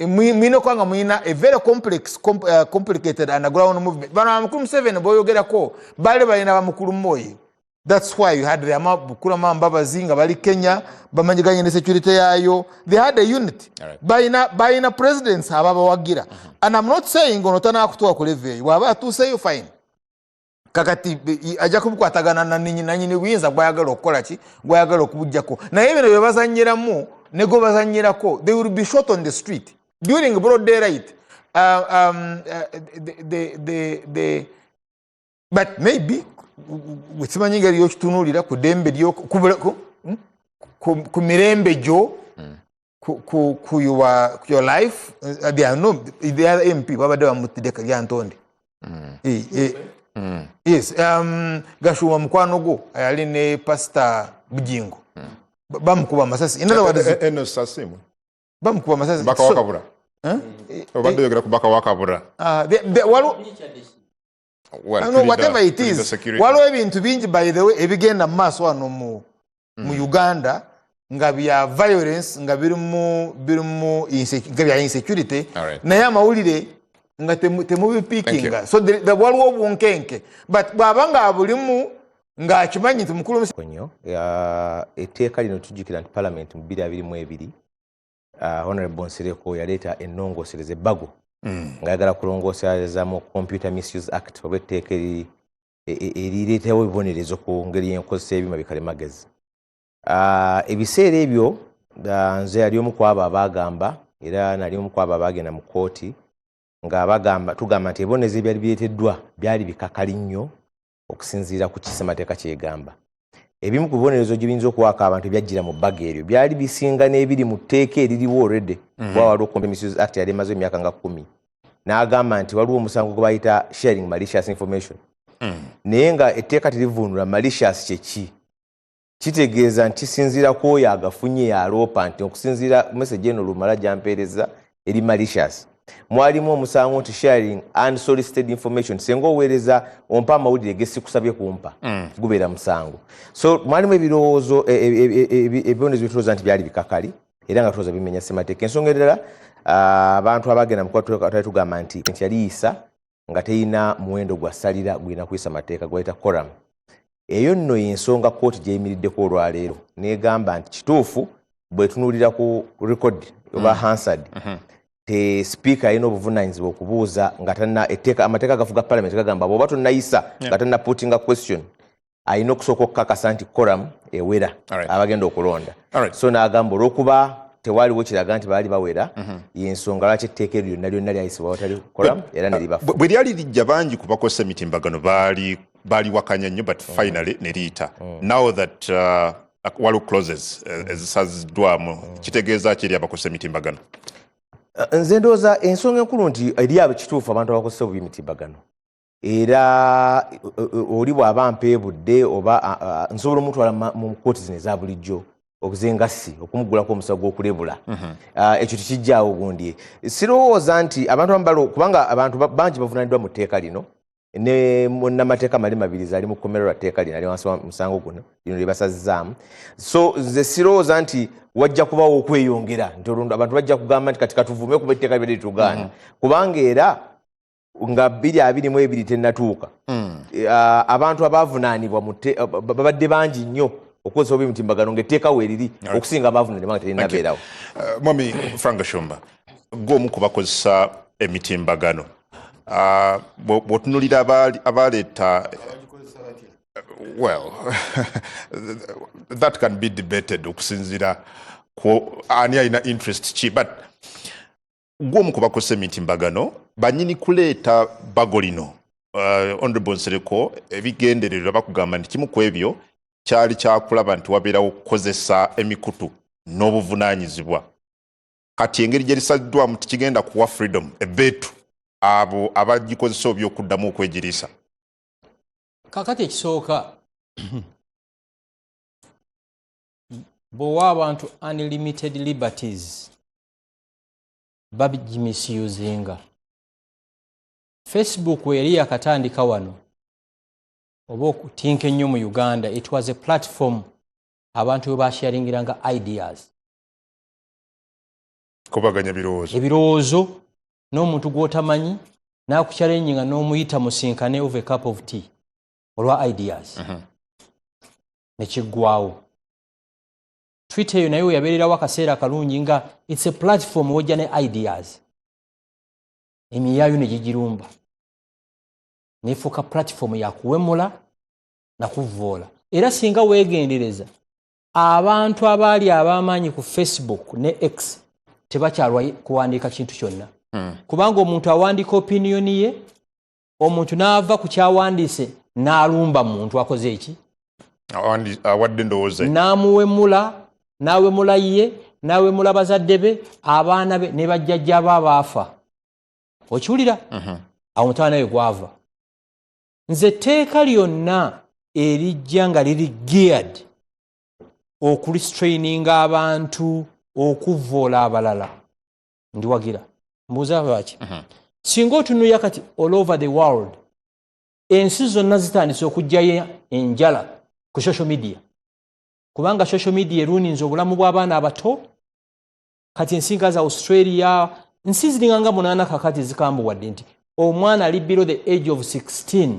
mwino kwanga mwina a very complicated underground movement bana mukulu Museveni boyogerako bali balina bamukulu Moyi that's why you had the bukula Mbabazi nga bali Kenya bamanyiganye ne security yayo they had a unity baina presidents ababa wagira and I'm not saying onotana kutoa ku level waba tu say you fine kakati aja kubukwatagana na nyini buyinza gwayagala okukola ki gwayagala okubujjako naye bino byebazanyiramu nego bazanyirako they will be shot on the street during broad daylight. But maybe with ngeri yokitunulira ku dembe lyo ku mirembe jo ku your life they are no the other MP babadde bamutideka lyantonde. Yes, Gashuma mukwano go ayali ne Pastor Bujingo bamukuba masasi. In other words, eno sasimu bamukuba masasi baka wakabura obadde yogera ku baka wakabura no, whatever it is, waliwo ebintu bingi by the way ebigenda mu maaso wano mu Uganda nga bya violence nga birimu insecurity naye amawulire nga temubipikinga, so waliwo obunkenke, but bwaba nga abulimu nga akimanyi nti mukulu konyo etteeka lino tujjukira nti parliament mu 2022 Honorable Nsereko yaleeta ennongosereza ebbago ngayagala kulongoosereza mu Computer Misuse Act oba etteeka erireetawo ebibonerezo ku ngeri y'enkozesa y'ebyuma bikalimagezi. Ebiseera ebyo nze yali omu ku abo abaagamba era nali omu ku abo abaagenda mu kooti nga tugamba nti ebibonerezo ebyali bireeteddwa byali bikakali nnyo okusinziira ku kisemateeka kyegamba. Ebimu ku bibonerezo gye biyinza okuwaaka abantu ebyajjira mu bbaga eryo byali bisinga n'ebiri mu tteeka eririwo already kuba waliwo Computer Misuse Act yali emaze emyaka nga 10. N'agamba nti waliwo omusango gwe bayita sharing malicious information. Naye nga etteeka terivvuunula malicious kyeki. Kitegeeza nti kisinziira ku oyo agafunye yaloopa nti okusinziira message eno lumala gyampeereza eri malicious. Mwalimu omusango nti sharing unsolicited information senga oweereza ompa amawulire gesikusabye kumpa gubeera musango. So mwalimu ebirowoozo ebibonerezo bitulooza nti byali bikakali era nga tulooza bimenya ssemateeka. Ensonga endala abantu abagenda mukwatali tugamba nti yaliyisa nga teyina muwendo gwa ssalira gulina kuyisa mateeka gwayita quorum. Eyo nno y'ensonga kooti gyeyimiriddeko olwaleero negamba nti kituufu bwetunuulira ku record oba Hansard te speaker alina obuvunaanyizibwa okubuuza nga amateeka gafuga parliament gagamba bw'oba tonnayisa nga tanna putting a question alina okusooka okukakasa nti quorum ewera abagenda okulonda. So n'agamba olw'okuba tewaliwo kiraga nti baali bawera y'ensonga lwaki etteeka eryo lyonna lyonna lyayisibwa watali quorum era ne libafu. Bwe lyali lijja bangi ku bakozesa emitimbagano baali wakanya nnyo but finally ne liyita. Now that waliwo clauses ezisaziddwamu kitegeeza ki eri abakozesa emitimbagano? Nze ndowooza ensonga enkulu nti eri abo kituufu abantu abakozesa obubi emitimbagano era oli bw'aba mpeebudde oba nsobola omutwala mu kooti zino eza bulijjo okuzengassi okumugulako omusawo gw'okulebula ekyo tekijjaawo gundi. Sirowooza nti abantu abamu kubanga abantu bangi bavunaaniddwa mu tteeka lino ne munnamateeka mali mabirizi ali mu kkomero lwa tteeka lino ali wansi wa musango guno lino lye basazizzaamu. So nze sirowooza nti wajja kubawo okweyongera nti olundu abantu bajja kugamba nti kati katuvume kuba etteeka libadde litugaana kubanga era nga 2022 tennatuuka abantu abaavunaanibwa babadde bangi nnyo okukozesa obubi emitimbagano ng'etteeka weeriri okusinga abaavunaanibwa nga terinabeerawo. Mwami Frank Gashumba gw'omu ku bakozesa emitimbagano bw'otunuulira abaleeta well that can be debated okusinziira ani alina interest ki, but gw'omu ku bakozesa emitimbagano bannyini kuleeta bago lino Honorable Nsereko ebigendererwa bakugamba nti kimu ku ebyo kyali kyakulaba nti wabeerawo okukozesa emikutu n'obuvunaanyizibwa. Kati engeri gye lisaddwamu tikigenda kuwa freedom ebbeetu abo abagikozesa obyokuddamu okwegiriisa. Kakati ekisooka bw'owa abantu unlimited liberties babigimisuzinga. Facebook yali yakatandika wano oba okutinka ennyo mu Uganda, it was a platform abantu we basharingiranga ideas, kubaganya ebirowoozo n'omuntu gw'otamanyi n'akuchallenging n'omuyita musinkane over a cup of tea olwa ideas nekiggwawo. Twitter eyo nayo yabeererawo akaseera akalungi nga it's a platform wojja ne ideas, emiyaayo ne gigirumba nefuuka platform yakuwemula nakuvoola. Era singa weegendereza abantu abaali ab'amaanyi ku Facebook ne X tebakyalwa kuwandiika kintu kyonna kubanga omuntu awandiika opiniyoni ye omuntu n'ava ku kyawandiise n'alumba muntu akoze eki awadde ndowooza n'awemula ye n'awemula bazadde be abaana be ne bajjajja be abaafa okiwulira awo mutawana we gwava nze etteeka lyonna erijja nga liri geared okurestraininga abantu okuvvoola abalala ndiwagira mbuuza lwaki singa otunuulira kati all over the world ensi zonna zitandise okugjayo enjala ku social media kubanga social media eruuninze obulamu bw'abaana abato kati ensinga za Australia nsi ziringanga 8 kakati zikambuwadde nti omwana ali below the age of 16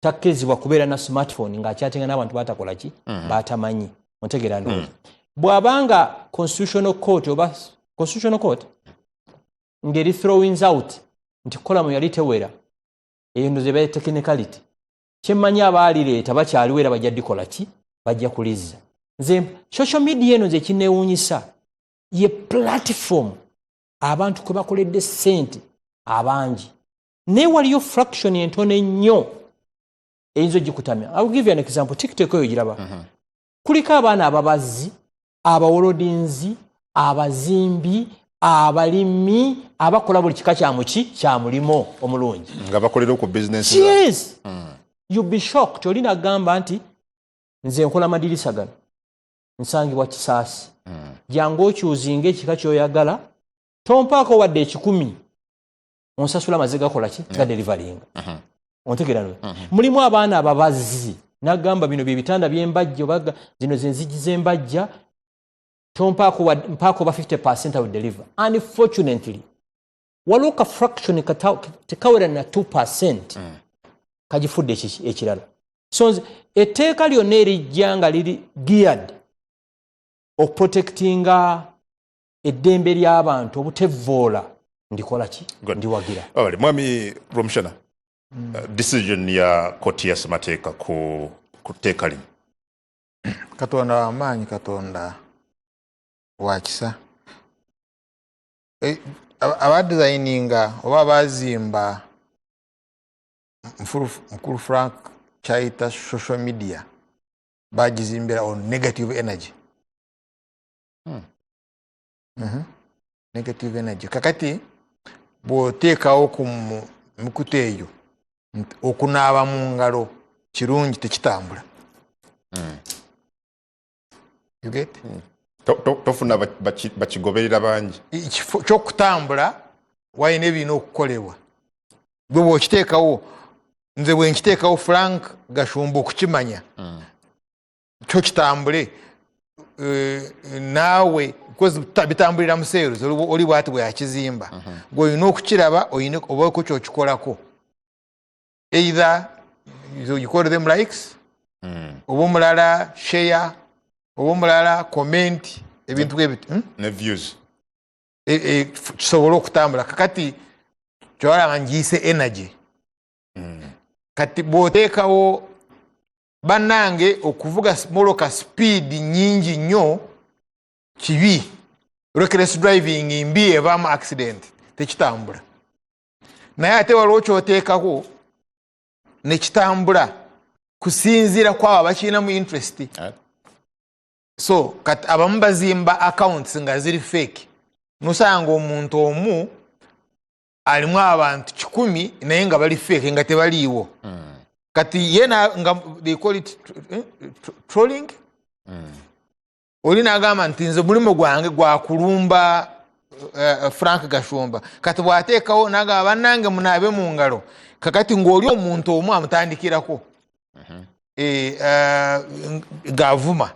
takkirizibwa kubeera na smartphone ng'akyatenga n'abantu batakola ki batamanyi ontegeera ndowooza bw'abanga constitutional court ngeri throwings out nti kolamu yali tewera eyo ndo ze baye technicality kyemmanyi abaalireeta bakyaliwera bajja dikola ki bajja kulizza nze social media eno ze kineewuunyisa ye platform abantu kwe bakoledde ssente abangi naye waliyo fraction entono ennyo eyinza ogikutamya. I will give you an example. TikTok eyo giraba kuliko abaana ababazzi abawolodinzi abazimbi abalimi abakola buli kika kya mulimo omulungi nga bakolera ku business yes you'll be shocked olina gamba nti nze nkola madirisa gano nsangibwa Kisaasi jangu okyuzinga ekika kyoyagala tompaako wadde 10 onsasula maziga kola ki ga delivering ontegeera no mulimu abaana ababazzi nagamba bino bye bitanda by'embajja obaga zino zenzigi z'embajja tompaako ba 50% I will deliver. Unfortunately, waloka fraction tekawera na 2% kajifudde ekirala. So etteeka lyonna erijja nga liri geared okuprotectinga eddembe ly'abantu obutevvoola ndikola ki ndiwagira. Mwami Romshana, decision ya koti ya Ssemateeka ku tteeka lino Katonda w'amaanyi, Katonda wakisa abadesigninga oba bazimba mukulu Frank kyayita social media bagizimbira on negative energy negative energy kakati bw'oteekawo ku mikutu eyo okunaaba mu ngalo kirungi tekitambula you get tofuna bakigoberera bangi kyokutambula walina ebirina okukolebwa gwe bw'okiteekawo nze bwe nkiteekawo Frank Gashumba okukimanya kyo kitambule naawe bitambulira mu sales oli bwati bwe yakizimba gwe olina okukiraba obaako kyokikolako either you call them likes oba omulala share oba omulala comment ebintu bwebiti ne views kisobole okutambula kakati kyolaba ngiise energy kati bw'oteekawo bannange okuvuga moloka speed nyingi nnyo kibi reckless driving mbi evaamu accident tekitambula naye ate waliwo kyoteekako nekitambula kusinziira kwabo abakiinamu interest so kati abamu bazimba accounts nga ziri fake nosanga omuntu omu alimu abantu 10 naye nga bali fake nga tebaliiwo kati yena nga they call it trolling oli nagamba nti nze mulimo gwange gwa kulumba Frank Gashumba kati bwateekawo nagamba bannange munaabe mu ngalo kakati ng'oli omuntu omu amutandikirako ng'avuma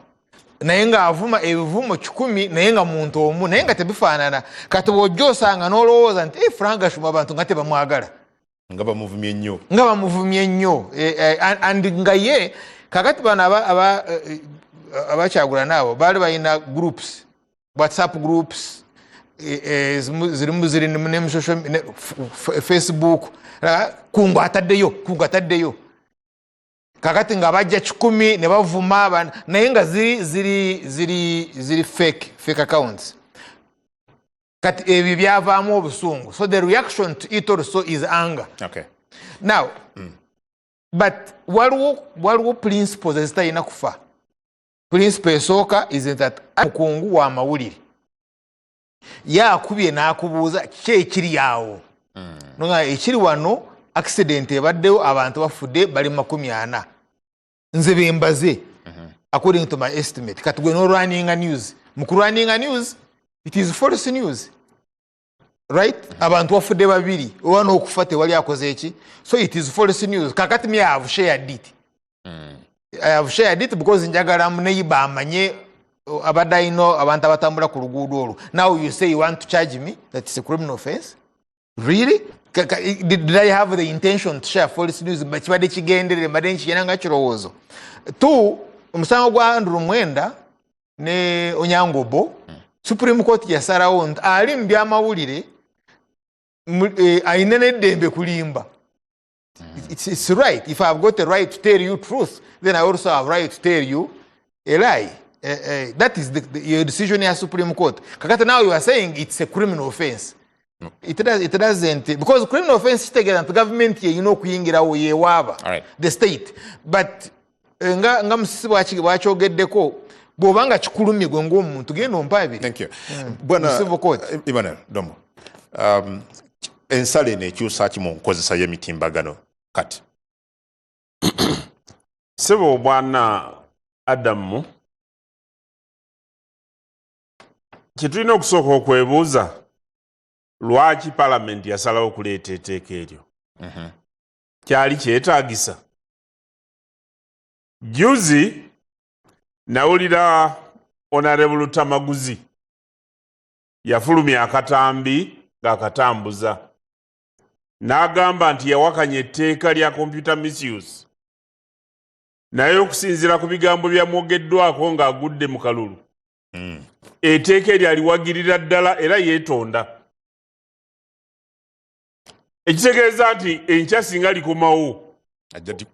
naye ng'avuma ebivumo 10 naye nga muntu omu naye nga tebifaanana kati bw'ojja osanga n'olowooza nti Frank Gashumba abantu nga tebamwagala nga bamuvumye nnyo and nga ye kakati bano abakyagula naabo baali balina groups WhatsApp groups zirimu ne social Facebook kungu ataddeyo kakati nga bajja 10 ne bavuma naye nga ziri fake accounts kati ebyo byavaamu obusungu. So the reaction to it also is anger. Okay. Now, but waliwo principles ezitalina kufa. Principle esooka is that mukungu wa mawulire yaakubye n'akubuuza ki ekiri awo. Nonga ekiri wano accident ebaddewo abantu bafudde bali 40. Nze bembaze according to my estimate. Kati gwe no running a news. Mukurunning a news, it is false news. Right? Abantu bafudde babiri. Owana okufa tewali akoze eki. So it is false news. Kakati me I have shared it. I have shared it because njagala muneiba amanye abadde ino abantu abatambula ku luguudo olwo. Now you say you want to charge me that it's a criminal offense? Really? Did I have the intention to share false news? But kibadde kigenderere mbadde nkigenda nga kirowoozo. Two, omusango gwa Andrew Mwenda ne Onyangobo, Supreme Court yasalawo nti ali mu byamawulire ayina n'eddembe kulimba. It's right. If I've got the right to tell you truth, then I also have right to tell you a lie. That is your decision in Supreme Court. Kakata now you are saying it's a criminal offense. It doesn't, because criminal offense together the government here, you know, kuyingirawo yewaaba the state. But nga musisi bwakyogedeko bw'obanga kikulumye gwe ng'omuntu genda ompaabire. Thank you. Bwana Emmanuel Dombo, ensala eno ekyusa ki mu nkozesa y'emitimbagano kati? Sebo bwana Adamu, kitulina okusooka okwebuuza lwaki palamenti yasalawo okuleeta etteeka eryo. Kyali kyetaagisa? Juzi nawulira Honorable Tamaguzi yafulumya akatambi ng'akatambuza n'agamba nti yawakanya etteeka lya computer misuse, naye okusinziira ku bigambo byamwogeddwako ng'agudde mu kalulu etteeka eryo aliwagirira ddala era yeetonda. Ekitegeeza nti enkya singa likomawo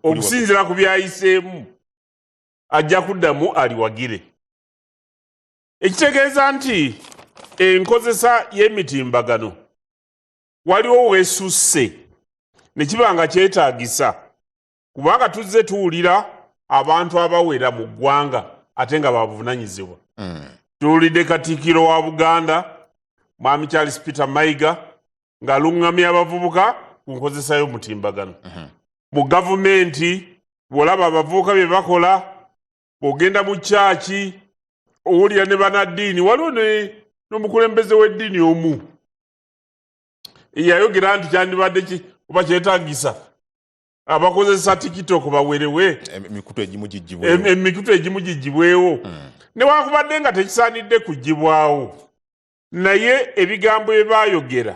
okusinziira ku byayiseemu ajja kuddamu aliwagire. Ekitegeeza nti enkozesa y'emitimbagano waliwo weesusse ne kiba nga kyetaagisa, kubanga tuzze tuwulira abantu abawera mu ggwanga ate nga babuvunaanyizibwa. Tuwulidde Katikkiro wa Buganda Mwami Charles Peter Mayiga ng'aluŋŋamya abavubuka ku nkozesa y'omutimbagano. Mu gavumenti bw'olaba abavubuka bye bakola, bw'ogenda mu kyaki owulira ne bannaddiini, waliwo n'omukulembeze w'eddiini omu yayogera nti kyandibadde oba kyetaagisa abakozesa TikTok bawerewe emikutu egimu gigibwewo, newankubadde nga tekisaanidde kugibwawo, naye ebigambo bye baayogera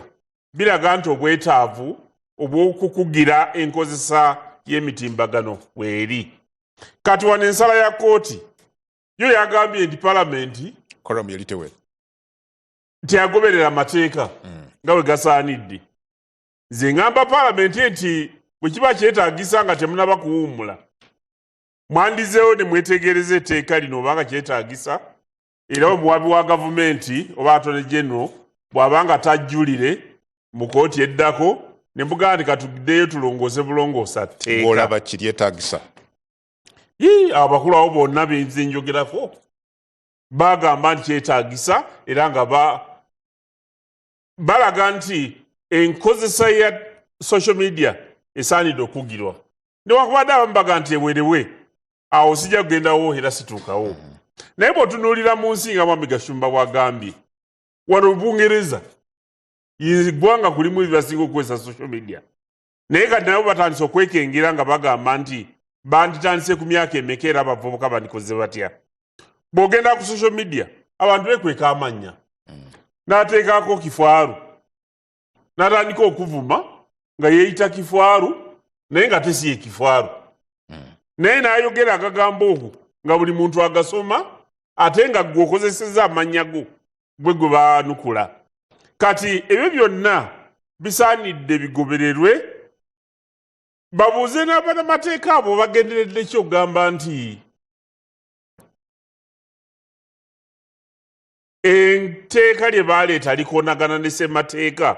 biraga nti obwetaavu obw'okukugira enkozesa y'emitimbagano weeri. Kati wano ensala ya kooti yo yagambye nti palamenti teyagoberera amateeka nga bwe gasaanidde. Nze ngamba palamenti nti bwe kiba kyetaagisa nga temunaba kuwummula, mwandizeewo ne mwetegereza etteeka lino obanga kyetaagisa, era omuwabi wa gavumenti oba Attorney General bw'abanga tajjulire mu kooti eddako ne mbugaa nti katugiddeyo tulongoose bulongoosa tteeka. Olaba kiryetaagisa? Abakulu abo bonna benze njogerako bagamba nti kyetaagisa era nga balaga nti enkozesa ya social media esaanidde okugirwa. Newankubadde abamu baga nti ewerewe, awo sijja kugendawo era situukawo. Naye bw'otunuulira mu nsi nga Mwami Gashumba bw'agambye, wano Bungereza yeggwanga kulimu ebibasinga okukozesa social media, naye kati nabo batandise okwekengera nga bagamba nti banditandise ku myaka emeka era abavubuka bandikoze batya. Bw'ogenda ku social media abantu bekweka amannya, n'ateekako Kifaaru, n'atandika okuvuma nga yeeyita Kifaaru naye nga tesiye Kifaaru, naye n'ayogera agagambo ogo nga buli muntu agasoma ate nga gw'okozeseza amannya go gwe baanukula. Kati ebyo byonna bisaanidde bigobererwe, babuuze n'abannamateeka abo bagenderedde ki okugamba nti enteeka lye baleeta likonagana ne ssemateeka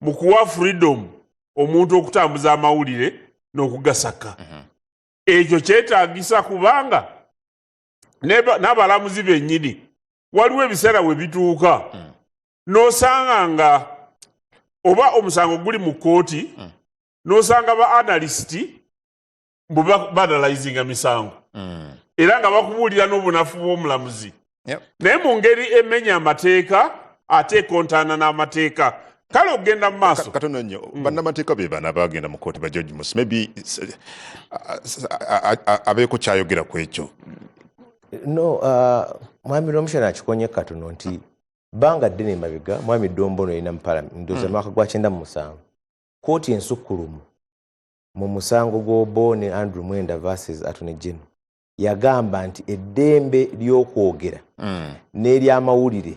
mu kuwa freedom omuntu okutambuza amawulire n'okugasaka. Ekyo kyetaagisa kubanga n'abalamuzi bennyini waliwo ebiseera we bituuka n'osanga nga oba omusango guli mu kkooti n'osanga ba analisiti banalizinga misango era nga bakubuulira n'obunafu bw'omulamuzi. Naye mu ngeri emenya amateeka ate ekontaana n'amateeka kale okugenda mu maaso katono nnyo bannamateeka be bana bagenda mu kkooti ba George Musi maybe abeeko kyayogera ku ekyo. No, mwami Romushana akikonye katono nti banga ddene emabega mwami Dombono yalina mu Parliament ndowooza mwaka gwa 97 kkooti ensukkulumu mu musango gw'Obo ne Andrew Mwenda versus Attorney General yagamba nti eddembe ly'okwogera n'ery'amawulire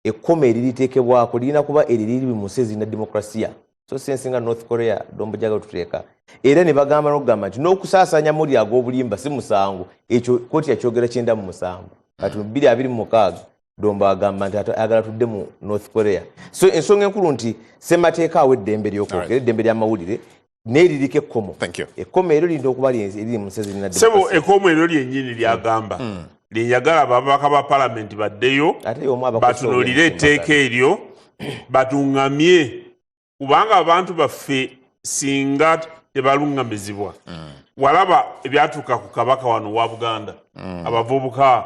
ekkoma eririteekebwako lirina kuba eriri mu nsi ezirina demokrasiya so sensi nga North Korea Dombo jaga tuteeka era ne bagamba n'okugamba nti n'okusaasaanya amawulire ag'obulimba si musango ekyo kkooti yakyogera 97 kati 2026 Dombo agamba nti ayagala tudde mu North Korea. So ensonga enkulu nti ssemateeka awa eddembe ly'okwogera eddembe ly'amawulire n'eririko ekkomo. Ekkomo eryo lirina okuba eriri mu nsi ezirina demokrasiya. Sebo ekkomo eryo lyennyini lyagamba lyeyagala ababaka ba palamenti baddeyo batunuulire etteeka eryo batuŋŋamye kubanga abantu baffe singa tebalungamizibwa. Walaba ebyatuuka ku kabaka wano wa Buganda abavubuka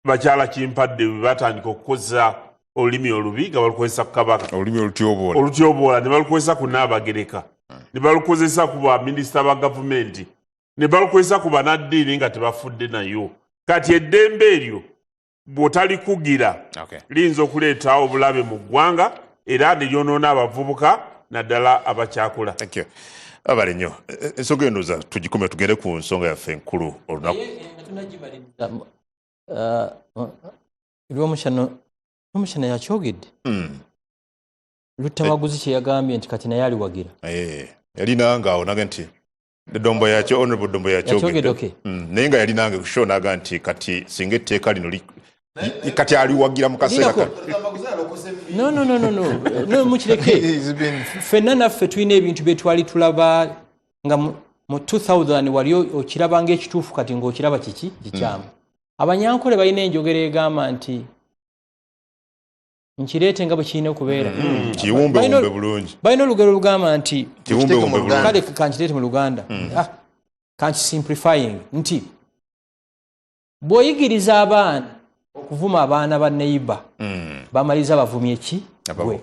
bakyala kimpadde bwe batandika okukozesa olulimi olubi nga balukozesa ku kabaka olulimi olutyoboola ne balukozesa ku Nnaabagereka ne balukozesa ku baminisita ba gavumenti ne balukozesa ku banaddiini nga tebafudde nayo. Kati eddembe eryo bw'otalikugira liyinza okuleeta obulabe mu ggwanga era ne lyonoona abavubuka naddala abakyakula. Abale nnyo ensonga eno tugikome tugende ku nsonga yaffe enkulu olunaku. Romushana yakyogedde Lutamaguzi kye yagambye nti kati naye aliwagira yalinanga awo naga nti Dombo yakyo honorable Dombo yakyogedde naye nga yalinanga kusho naga nti kati singa etteeka lino kati aliwagira mu kaseera kano. No mukireke ffenna naffe tulina ebintu bye twali tulaba nga mu 2000 wali okiraba ng'ekituufu kati ng'okiraba kikyamu. Abanyankole balina enjogera egamba nti nkireete nga bwe kirina okubeera kiwumbewumbe bulungi. Balina olugero lugamba nti kale kankireete mu Luganda kankisimplifying nti bw'oyigiriza abaana okuvuma abaana ba neighbor bamaliza bavumye eki gwe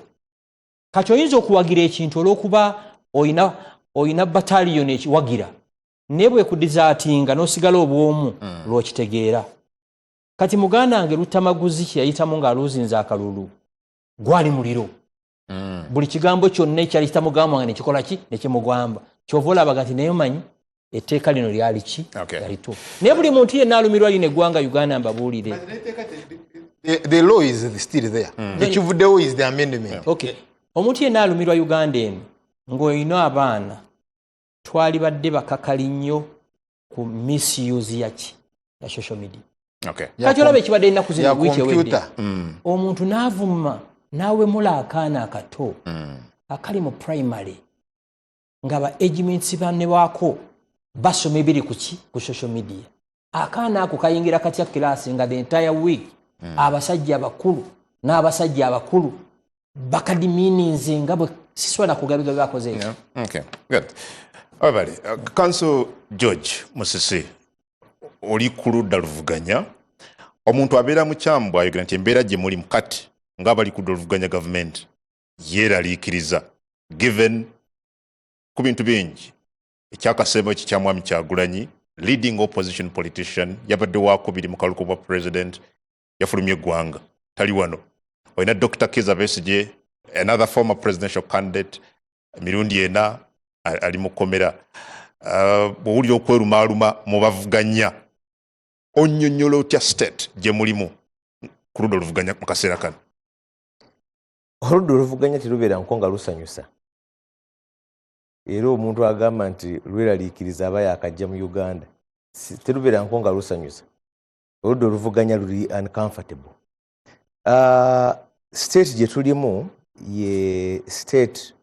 kati oyinza okuwagira ekintu olw'okuba oyina bataliyoni ekiwagira naye bwekudizaatinga n'osigala obwomu lw'okitegeera. Kati muganda wange Lutamaguzi kye yayitamu ng'aluuzinza akalulu gwali muliro buli kigambo kyonna ekyali kitamugamba nga nekikola ki nekimugamba kyova olabaga nti naye manyi etteeka lino lyali ki yalituufu. Naye buli muntu yenna alumirwa lino eggwanga Uganda mbabuulire the law is still there ekivuddewo is the amendment. Omuntu yenna alumirwa Uganda eno ng'olina abaana twali badde bakakali nnyo ku misuse ya social media. Kati olaba ekibadde ennaku zino wiiki ewedde omuntu n'avuma n'awemula akaana akato akali mu primary nga ba agents banne waako basoma ebiri ku social media. Akaana ako kayingira katya kilaasi nga the entire week abasajja abakulu n'abasajja abakulu bakadimininze nga bwe siswala kugabiga bakoze ekyo. Abale Council George Musisi oli ku ludda luvuganya omuntu abeera mu kyambu ayogera nti embeera gye muli mukati ng'abali ku ludda luvuganya gavumenti yeeraliikiriza given ku bintu bingi ekyakasembo eki kya Mwami Kyagulanyi leading opposition politician yabadde waakubiri mu kaluko bwa president yafulumya eggwanga tali wano. Olina Dr. Kizza Besigye another former presidential candidate mirundi ena ali mu kkomera bw'owulira okwerumaaluma mu bavuganya onnyonnyola otya state gye mulimu ku ludda oluvuganya mu kaseera kano? Oludda oluvuganya terubeera nko nga lusanyusa era omuntu agamba nti lweraliikiriza aba yaakajja mu Uganda terubeera nko nga lusanyusa oludda oluvuganya luli uncomfortable. State gye tulimu ye state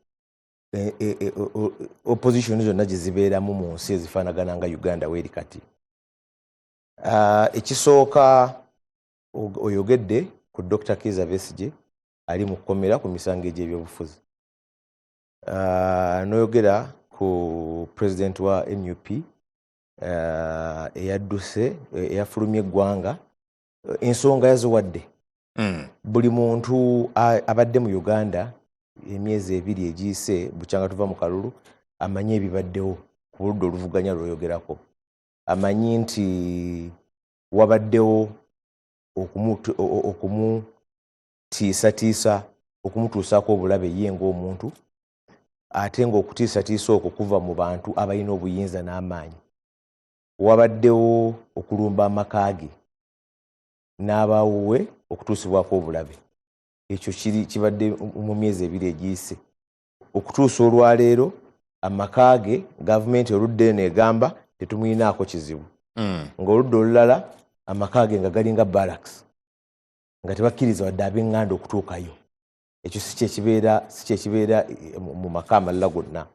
opposition zonna gye zibeeramu mu nsi ezifaanagana nga Uganda weeri kati. Ekisooka oyogedde ku Dr. Kizza Besigye ali mu kkomera ku misango egy'ebyobufuzi. Noyogera ku president wa NUP eyadduse eyafulumya eggwanga, ensonga yaziwadde. Buli muntu abadde mu Uganda emyezi 2 egiyise bukyanga tuva mu kalulu amanyi ebibaddewo ku ludda oluvuganya lw'oyogerako. Amanyi nti wabaddewo okumutiisatiisa okumutuusaako obulabe ye ng'omuntu, ate ng'okutiisatiisa okwo kuva mu bantu abalina obuyinza n'amaanyi. Wabaddewo okulumba amaka ge n'abaawuwe okutuusibwako obulabe. Ekyo kibadde mu myezi 2 egiyise. Okutuusa olwaleero amaka ge gavumenti oludda eno egamba tetumuyinaako kizibu. Ng'oludda olulala amaka ge nga galinga barracks nga tebakkiriza wadde ab'eŋŋanda okutuukayo. Ekyo si kyekibeera mu maka amalala gonna.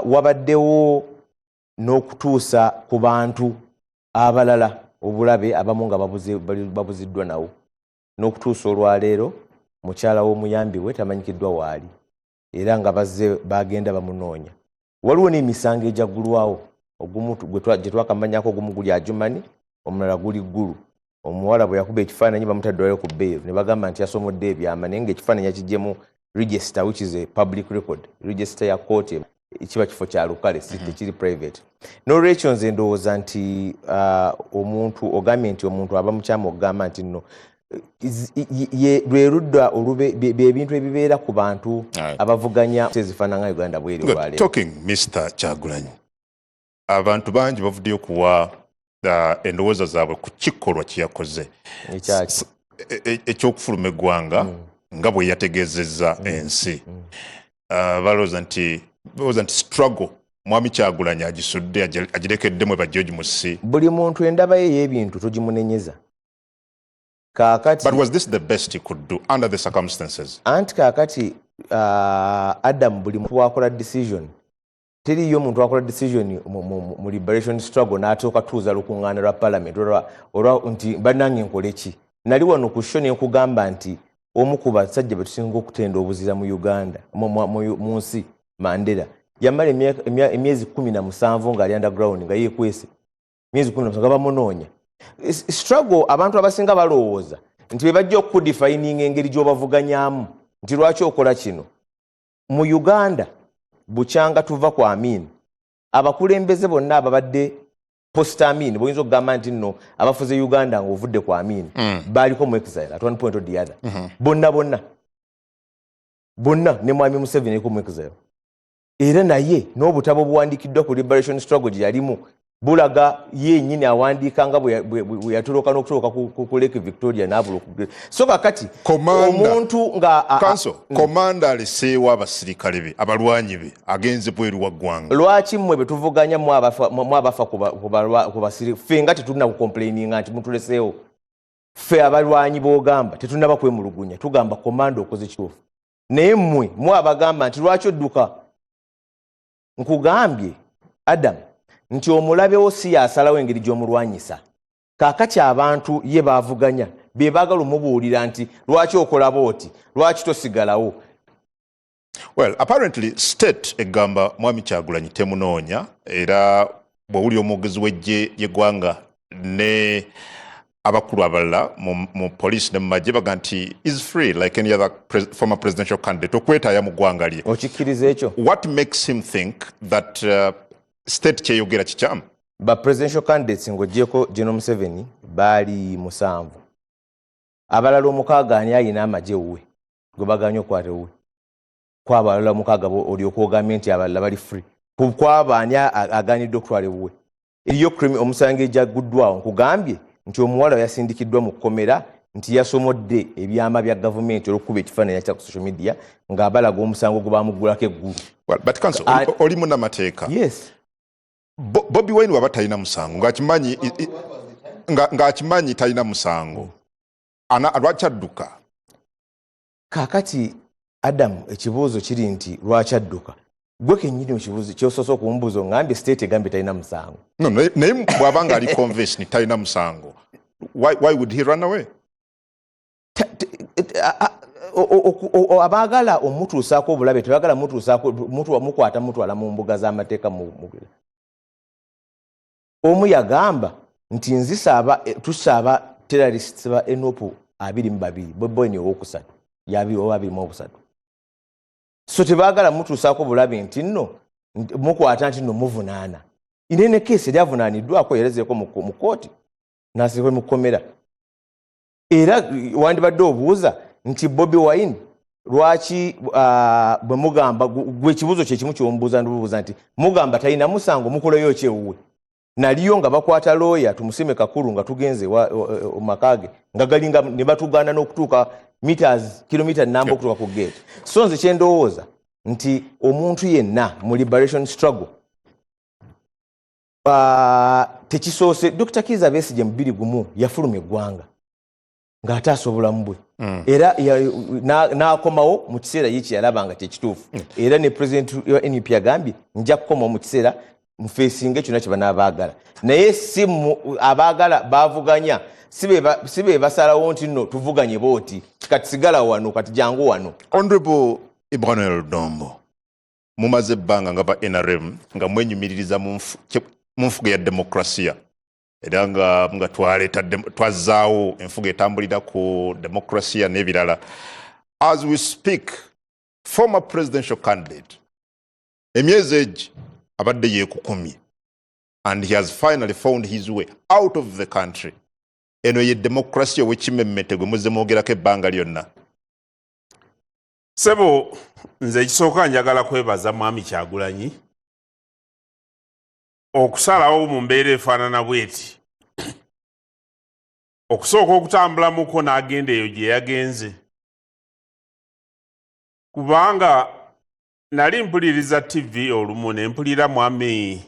Wabaddewo n'okutuusa ku bantu abalala obulabe abamu nga babuziddwa nawo. N'okutuusa olwaleero mukyala w'omuyambi we tamanyikiddwa waali era nga bazze bagenda bamunoonya. Waliwo n'emisango ejaggulwawo, ogumu gye twakamanyako ogumu guli Adjumani, omulala guli Ggulu. Omuwala bwe yakuba ekifaananyi bamutaddwayo ku bail ne bagamba nti yasomodde ebyama naye ng'ekifaananyi yakiggyemu register, which is a public record, register ya court, ekiba kifo kya lukale tekiri private. N'olwekyo nze ndowooza nti omuntu ogambye nti omuntu aba mukyama okugamba nti nno lwe ludda ebintu ebibeera ku bantu abavuganya ezifaanana Uganda bweri olwaleero. Talking Mr. Kyagulanyi, abantu bangi bavuddeyo kuwa endowooza zaabwe ku kikolwa kye yakoze ekyokufuluma eggwanga nga bwe yategeezezza ensi. Balowooza nti struggle Mwami Kyagulanyi agisudde agirekeddemu bajja ogimusi. Buli muntu endaba ye y'ebintu togimunenyeza. But was this the best he could do under the circumstances? Anti kakati Adam buli muntu wakola decision. Teriyo muntu wakola decision mu liberation struggle n'atooka tuuza lukuŋŋaana lwa parliament olwa nti bannange nkole ki. Nali wano ku show ne nkugamba nti omu ku basajja be tusinga okutenda obuzira mu Uganda mu nsi, Mandela yamala emyezi 17 ng'ali underground nga yeekwese. Myezi 17 nga bamunoonya. Struggle abantu abasinga balowooza nti bwe bajja okudefining engeri gy'obavuganyaamu nti lwaki okola kino. Mu Uganda bukyanga tuva ku Amin, abakulembeze bonna ababadde post Amin boyinza okugamba nti nno abafuze Uganda ng'ovudde ku Amin baaliko mu exile at one point or the other. Bonna ne Mwami Museveni aliko mu exile. Era naye n'obutabo buwandiikiddwa ku liberation struggle gye yalimu bulaga yennyini awandiika nga bwe yatoloka n'okutoloka ku Lake Victoria n'abula. So kakati omuntu nga komanda aleseewo abasirikale be abalwanyi be agenze bweru wa ggwanga. Lwaki mmwe bwe tuvuganya mwabafa ku basirikale ffe nga tetulina kukomplaininga nti mutuleseewo? Ffe abalwanyi b'ogamba tetunaba kwemulugunya, tugamba komanda okoze kituufu. Naye mmwe mwabagamba nti lwaki odduka? Nkugambye Adam nti omulabewo si yasalawo engeri gy'omulwanyisa. Kaakati abantu ye baavuganya be baagala omubuulira nti lwaki okola booti, lwaki tosigalawo. Well, apparently state egamba Mwami Kyagulanyi temunoonya era bw'owuli omwogezi w'eggye ly'eggwanga ne abakulu abalala mu police ne mu magye baga nti is free like any other former presidential candidate okwetaaya mu ggwanga lye. Okikkiriza ekyo? What makes him think that state kyeyogera kikyamu? Ba presidential candidates ng'oggyeko General Museveni baali 7. Abalala 6 ani alina amagye wuwe gwe baganya okwata wuwe. Kwaba abalala 6 olyoka ogambye nti abalala bali free. Kwaba ani aganidde okutwala wuwe. Eriyo omusango ejagguddwawo nkugambye nti omuwala yasindikiddwa mu kkomera nti yasomodde ebyama bya gavumenti olw'okukuba ekifaananyi kya ku social media ng'abalaga omusango gwe baamuggulako eggulu. Well, but counsel, oli munnamateeka. Yes. Bobi Wine waba talina musango ng'akimanyi ng'akimanyi talina musango lwaki adduka kakati Adam ekibuuzo kiri nti lwaki adduka gwe kennyini ekibuuzo ky'osoose okumbuuza ngambye state egambye talina musango naye bw'abanga ali convention talina musango why would he run away abaagala omutuusaako obulabe tebagala mukwata mutwala mu mbuga z'amateeka omu yagamba nti tusaaba terrorists ba enopu 22 bweboyini owokusatu oba 23 so tebaagala mutuusaako bulabe nti nno mukwata nti nno muvunaana inene keesi eri avunaaniddwako yerezeeko mu kooti n'asibwe mu kkomera era wandibadde obuuza nti Bobi Wine lwaki bwe mugamba gwe ekibuuzo kye kimu ky'omubuuza ndibuuza nti mugamba talina musango mukoleyo kyewuwe naliyo nga bakwata lawyer tumusime kakulu nga tugenze makage nga galinga ne batugana n'okutuuka kilomita namba okutuuka ku gate so nze kye ndowooza nti omuntu yenna mu liberation struggle tekisoose Dr. Kizza Besigye mu 2021 yafuluma eggwanga ng'ataasa obulamu bwe era n'akomawo mu kiseera ye kye yalaba nga kyekituufu era ne president wa NUP agambye nja kukomawo mu kiseera mufeesinga kyonna kye banaabaagala naye si abaagala baavuganya si be basalawo nti nno tuvuganye booti kati sigala wano kati jangu wano. Honorable Emmanuel Dombo mumaze ebbanga nga ba NRM nga mwenyumiririza mu nfuga ya demokrasiya era nga twazaawo enfuga etambulira ku demokrasiya n'ebirala. As we speak, former presidential candidate emyezi egi abadde yeekukumye and he has finally found his way out of the country. Eno ye demokrasiya w'ekimemmete gwe muzze mwogerako ebbanga lyonna. Sebo nze ekisooka njagala kwebaza Mwami Kyagulanyi okusalawo mu mbeera efaanana bweti okusooka okutambulamuko n'agenda eyo gye yagenze kubanga nali mpuliriza TV olumu ne mpulira Mwami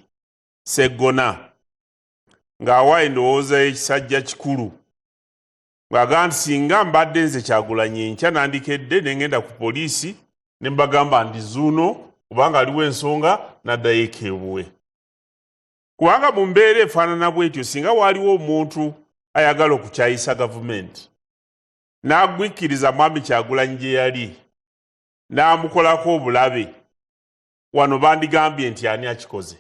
Sseggona ng'awa endowooza y'ekisajja kikulu ng'agamba nti singa mbadde nze Kyagulanyi nkya nandikedde ne ngenda ku poliisi ne mbagamba ndi zuuno kubanga aliwo ensonga n'addayo ekeebuwe. Kubanga mu mbeera efaanana bwetyo singa waaliwo omuntu ayagala okukyayisa gavumenti n'agwikkiriza Mwami Kyagulanyi gye yali n'amukolako obulabe wano bandigambye nti ani akikoze.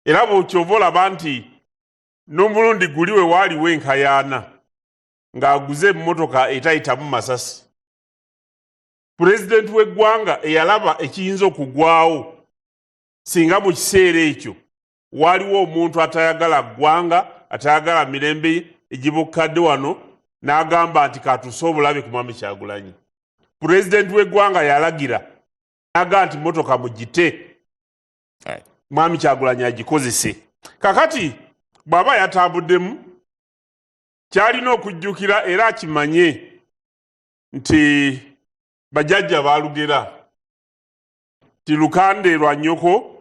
Era bw'okyova olaba nti n'omulundi guli we waaliwo enkayaana ng'aguze emmotoka etayitamu masasi. Pulezidenti w'eggwanga eyalaba ekiyinza okugwawo singa mu kiseera ekyo waaliwo omuntu atayagala ggwanga atayagala mirembe egibukkadde wano n'agamba nti katuuse obulabe ku Mwami Kyagulanyi. Pulezidenti w'eggwanga yalagira n'agamba nti mmotoka mugite Mwami Kyagulanyi agikozese. Kakati bw'aba yatambuddemu kyalina okujjukira era akimanye nti bajjajja baalugera ti lukande lwa nnyoko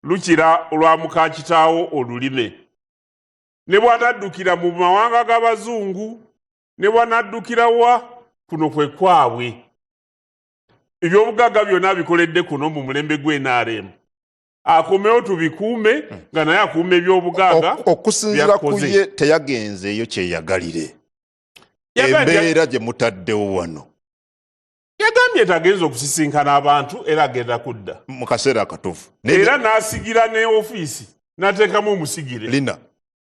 lukira olwa muka kitaawo olulime. Ne bw'anaddukira mu mawanga g'Abazungu ne bw'anaddukira wa kuno kwe kwabwe. Ebyobugagga byonna bikoledde kuno mu mulembe gwe NRM. Akomewo tubikuume nga naye akuuma ebyobugagga okusinziira ku ye teyagenzeeyo kyeyagalire embeera gye mutaddewo wano. Yagambye tagenza okusisinkana abantu era agenda kudda mu kaseera akatuufu era n'asigira ne ofiisi n'ateekamu omusigire Lina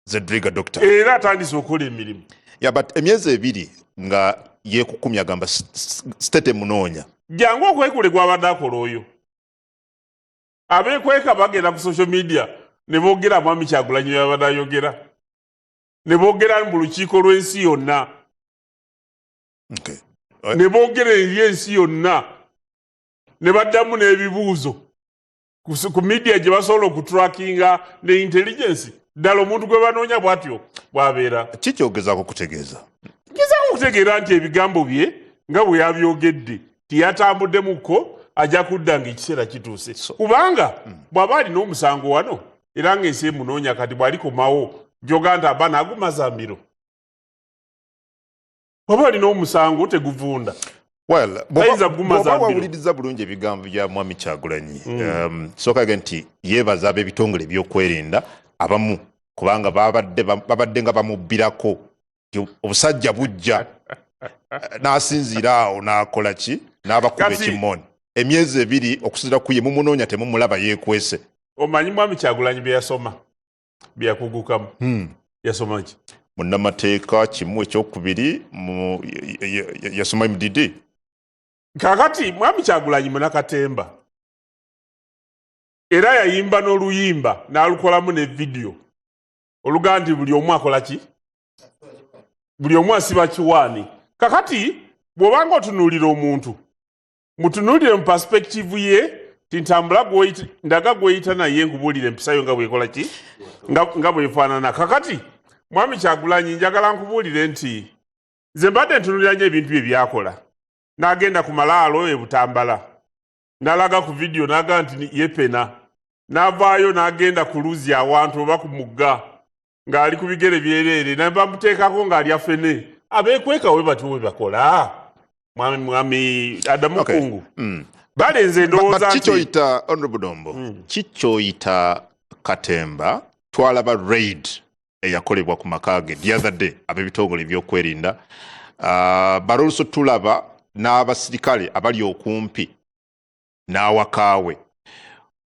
Zedriga Doctor era atandise okukola emirimu. But emyezi ebiri nga yeekukumya agamba state munoonya jangu okwekule gw'abadde akola oyo. Abeekweka bagenda ku social media ne boogera Mwami Kyagulanyi yabadde ayogera ne boogera mu lukiiko lw'ensi yonna ne boogera eri ensi yonna ne baddamu n'ebibuuzo ku media gye basobola okutrackinga ne intelligence ddala omuntu gwe banoonya bw'atyo bw'abeera. kikyogezaako kutegeeza Gezaako okutegeera nti ebigambo bye nga bwe yabyogedde tiyatambuddemuko ajja kudda ng'ekiseera kituuse kubanga bw'aba alina omusango wano era ng'ensi emunoonya kati bw'alikomawo gy'oganda aba n'agumazambiro oba olina omusango teguvunda. Well, Ayinza kugumazambiro. wawuliriza bulungi ebigambo bya Mwami Kyagulanyi. Sooka nti yeebaza ab'ebitongole by'okwerinda abamu kubanga babadde nga bamubbirako obusajja bujja n'asinziira awo n'akola ki n'abakuba ekimoni emyezi 2 okusinziira ku ye mumunoonya temumulaba yeekwese. Omanyi Mwami Kyagulanyi bye yasoma bye yakugukamu yasoma ki munnamateeka kimu ekyokubiri yasoma MDD. Kakati Mwami Kyagulanyi Munakatemba era yayimba n'oluyimba n'alukolamu ne video oluga nti buli omu akola ki buli omu asiba kiwaani. Kakati bw'obanga otunuulira omuntu mutunuulire mu perspective ye tintambula ndaga gweyita naye nkubuulire empisayo nga bwekola ki nga bwefaanana. Kakati Mwami Kyagulanyi njagala nkubuulire nti nze mbadde ntunuulira nnyo ebintu bye byakola. N'agenda ku malaalo e Butambala n'alaga ku video n'aga nti yepena n'avaayo n'agenda ku luzi awantu oba ku mugga ng'ali ku bigere byereere n'bamuteekako ng'ali afene abeekweka we batyo we bakola. Mwami Adamu Kungu balenze ndowooza nti kikyoyita Honorable Dombo kikyoyita Katemba twalaba raid eyakolebwa ku makage the other day ab'ebitongole by'okwerinda but also tulaba n'abasirikale abali okumpi n'awakaawe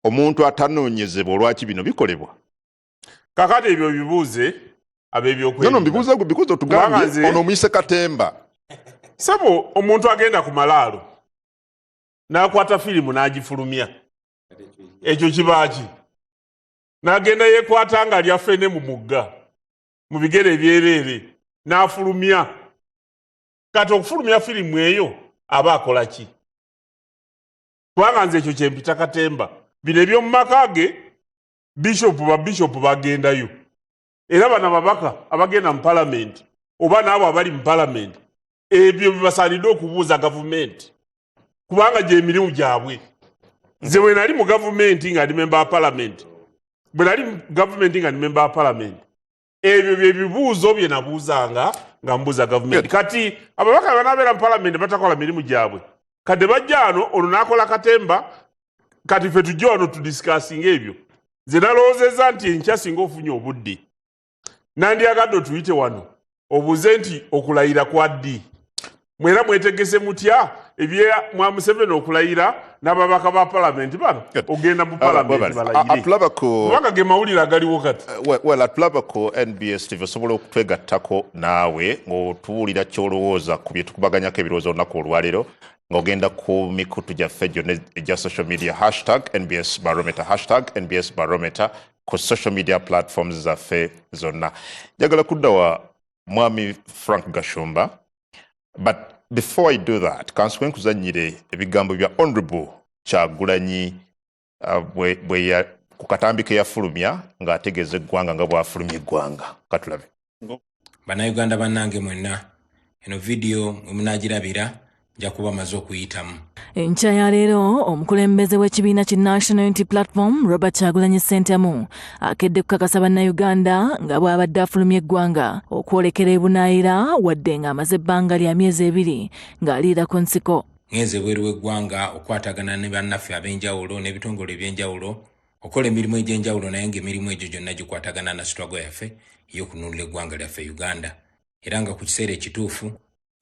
omuntu atanoonyezebwa olwaki bino bikolebwa. kakati ebyo bibuuze ab'ebyokwerinda. No, mbibuuza gwe because otugambye ono omuyise Katemba. Sabo omuntu agenda ku malaalo n'akwata firimu n'agifulumya ekyo kibaaki n'agenda yeekwata nga ali afene mu mugga mu bigere ebyereere n'afulumya. Kati okufulumya firimu eyo aba akola ki? Kubanga nze ekyo kyempita Katemba bino eby'omu maka ge bishopu bagendayo era bano ababaka abagenda mu palamenti oba n'abo abali mu palamenti ebyo bibasaanidde okubuuza gavumenti kubanga gy'emirimu gyabwe. Nze bwe nali mu gavumenti nga ndi memba wa palamenti ebyo bye bibuuzo bye nabuuzanga nga mbuuza gavumenti. Kati ababaka banaabeera mu palamenti batakola mirimu gyabwe kati bajja wano ono n'akola Katemba kati ffe tujja wano tudisikasinga ebyo. Nze nalowoozezza nti enkya singa ofunye obudde nandyagadde otuyite wano obuuze nti okulayira kwa ddi mwera mwetegese mutya ebya Mwami Museveni okulayira n'ababaka ba palamenti bano ogenda mu palamenti balayire kubanga ge mawulire agaliwo kati. Atulaba ku NBS TV osobola okutwegattako naawe ng'otuwulira ky'olowooza ku bye tukubaganyako ebirowoozo olunaku olwaleero ng'ogenda ku mikutu gyaffe gyonna egya social media #NBS Barometer #NBS Barometer ku social media platforms zaffe zonna. Njagala kudda wa Mwami Frank Gashumba, but before I do that kanswe nkuzannyire ebigambo bya Honorable Kyagulanyi bwe ku katambi ke yafulumya ng'ategeeza eggwanga nga bw'afulumya eggwanga. Katulabe. Bannayuganda bannange mwenna eno video mwemunagirabira nja kuba maze okuyitamu. Enkya ya leero omukulembeze w'ekibiina ki National Unity Platform Robert Kyagulanyi Ssentamu akedde kukakasa bannayuganda nga bw'abadde afulumya eggwanga okwolekera ebunaayira wadde ng'amaze ebbanga lya myezi 2 ng'aliira ku nsiko. Ngeze bweru w'eggwanga okwatagana ne bannaffe ab'enjawulo n'ebitongole eby'enjawulo okola emirimu egy'enjawulo naye ng'emirimu egyo gyonna gikwatagana na struggle yaffe ey'okunuulira eggwanga lyaffe Uganda era nga ku kiseera ekituufu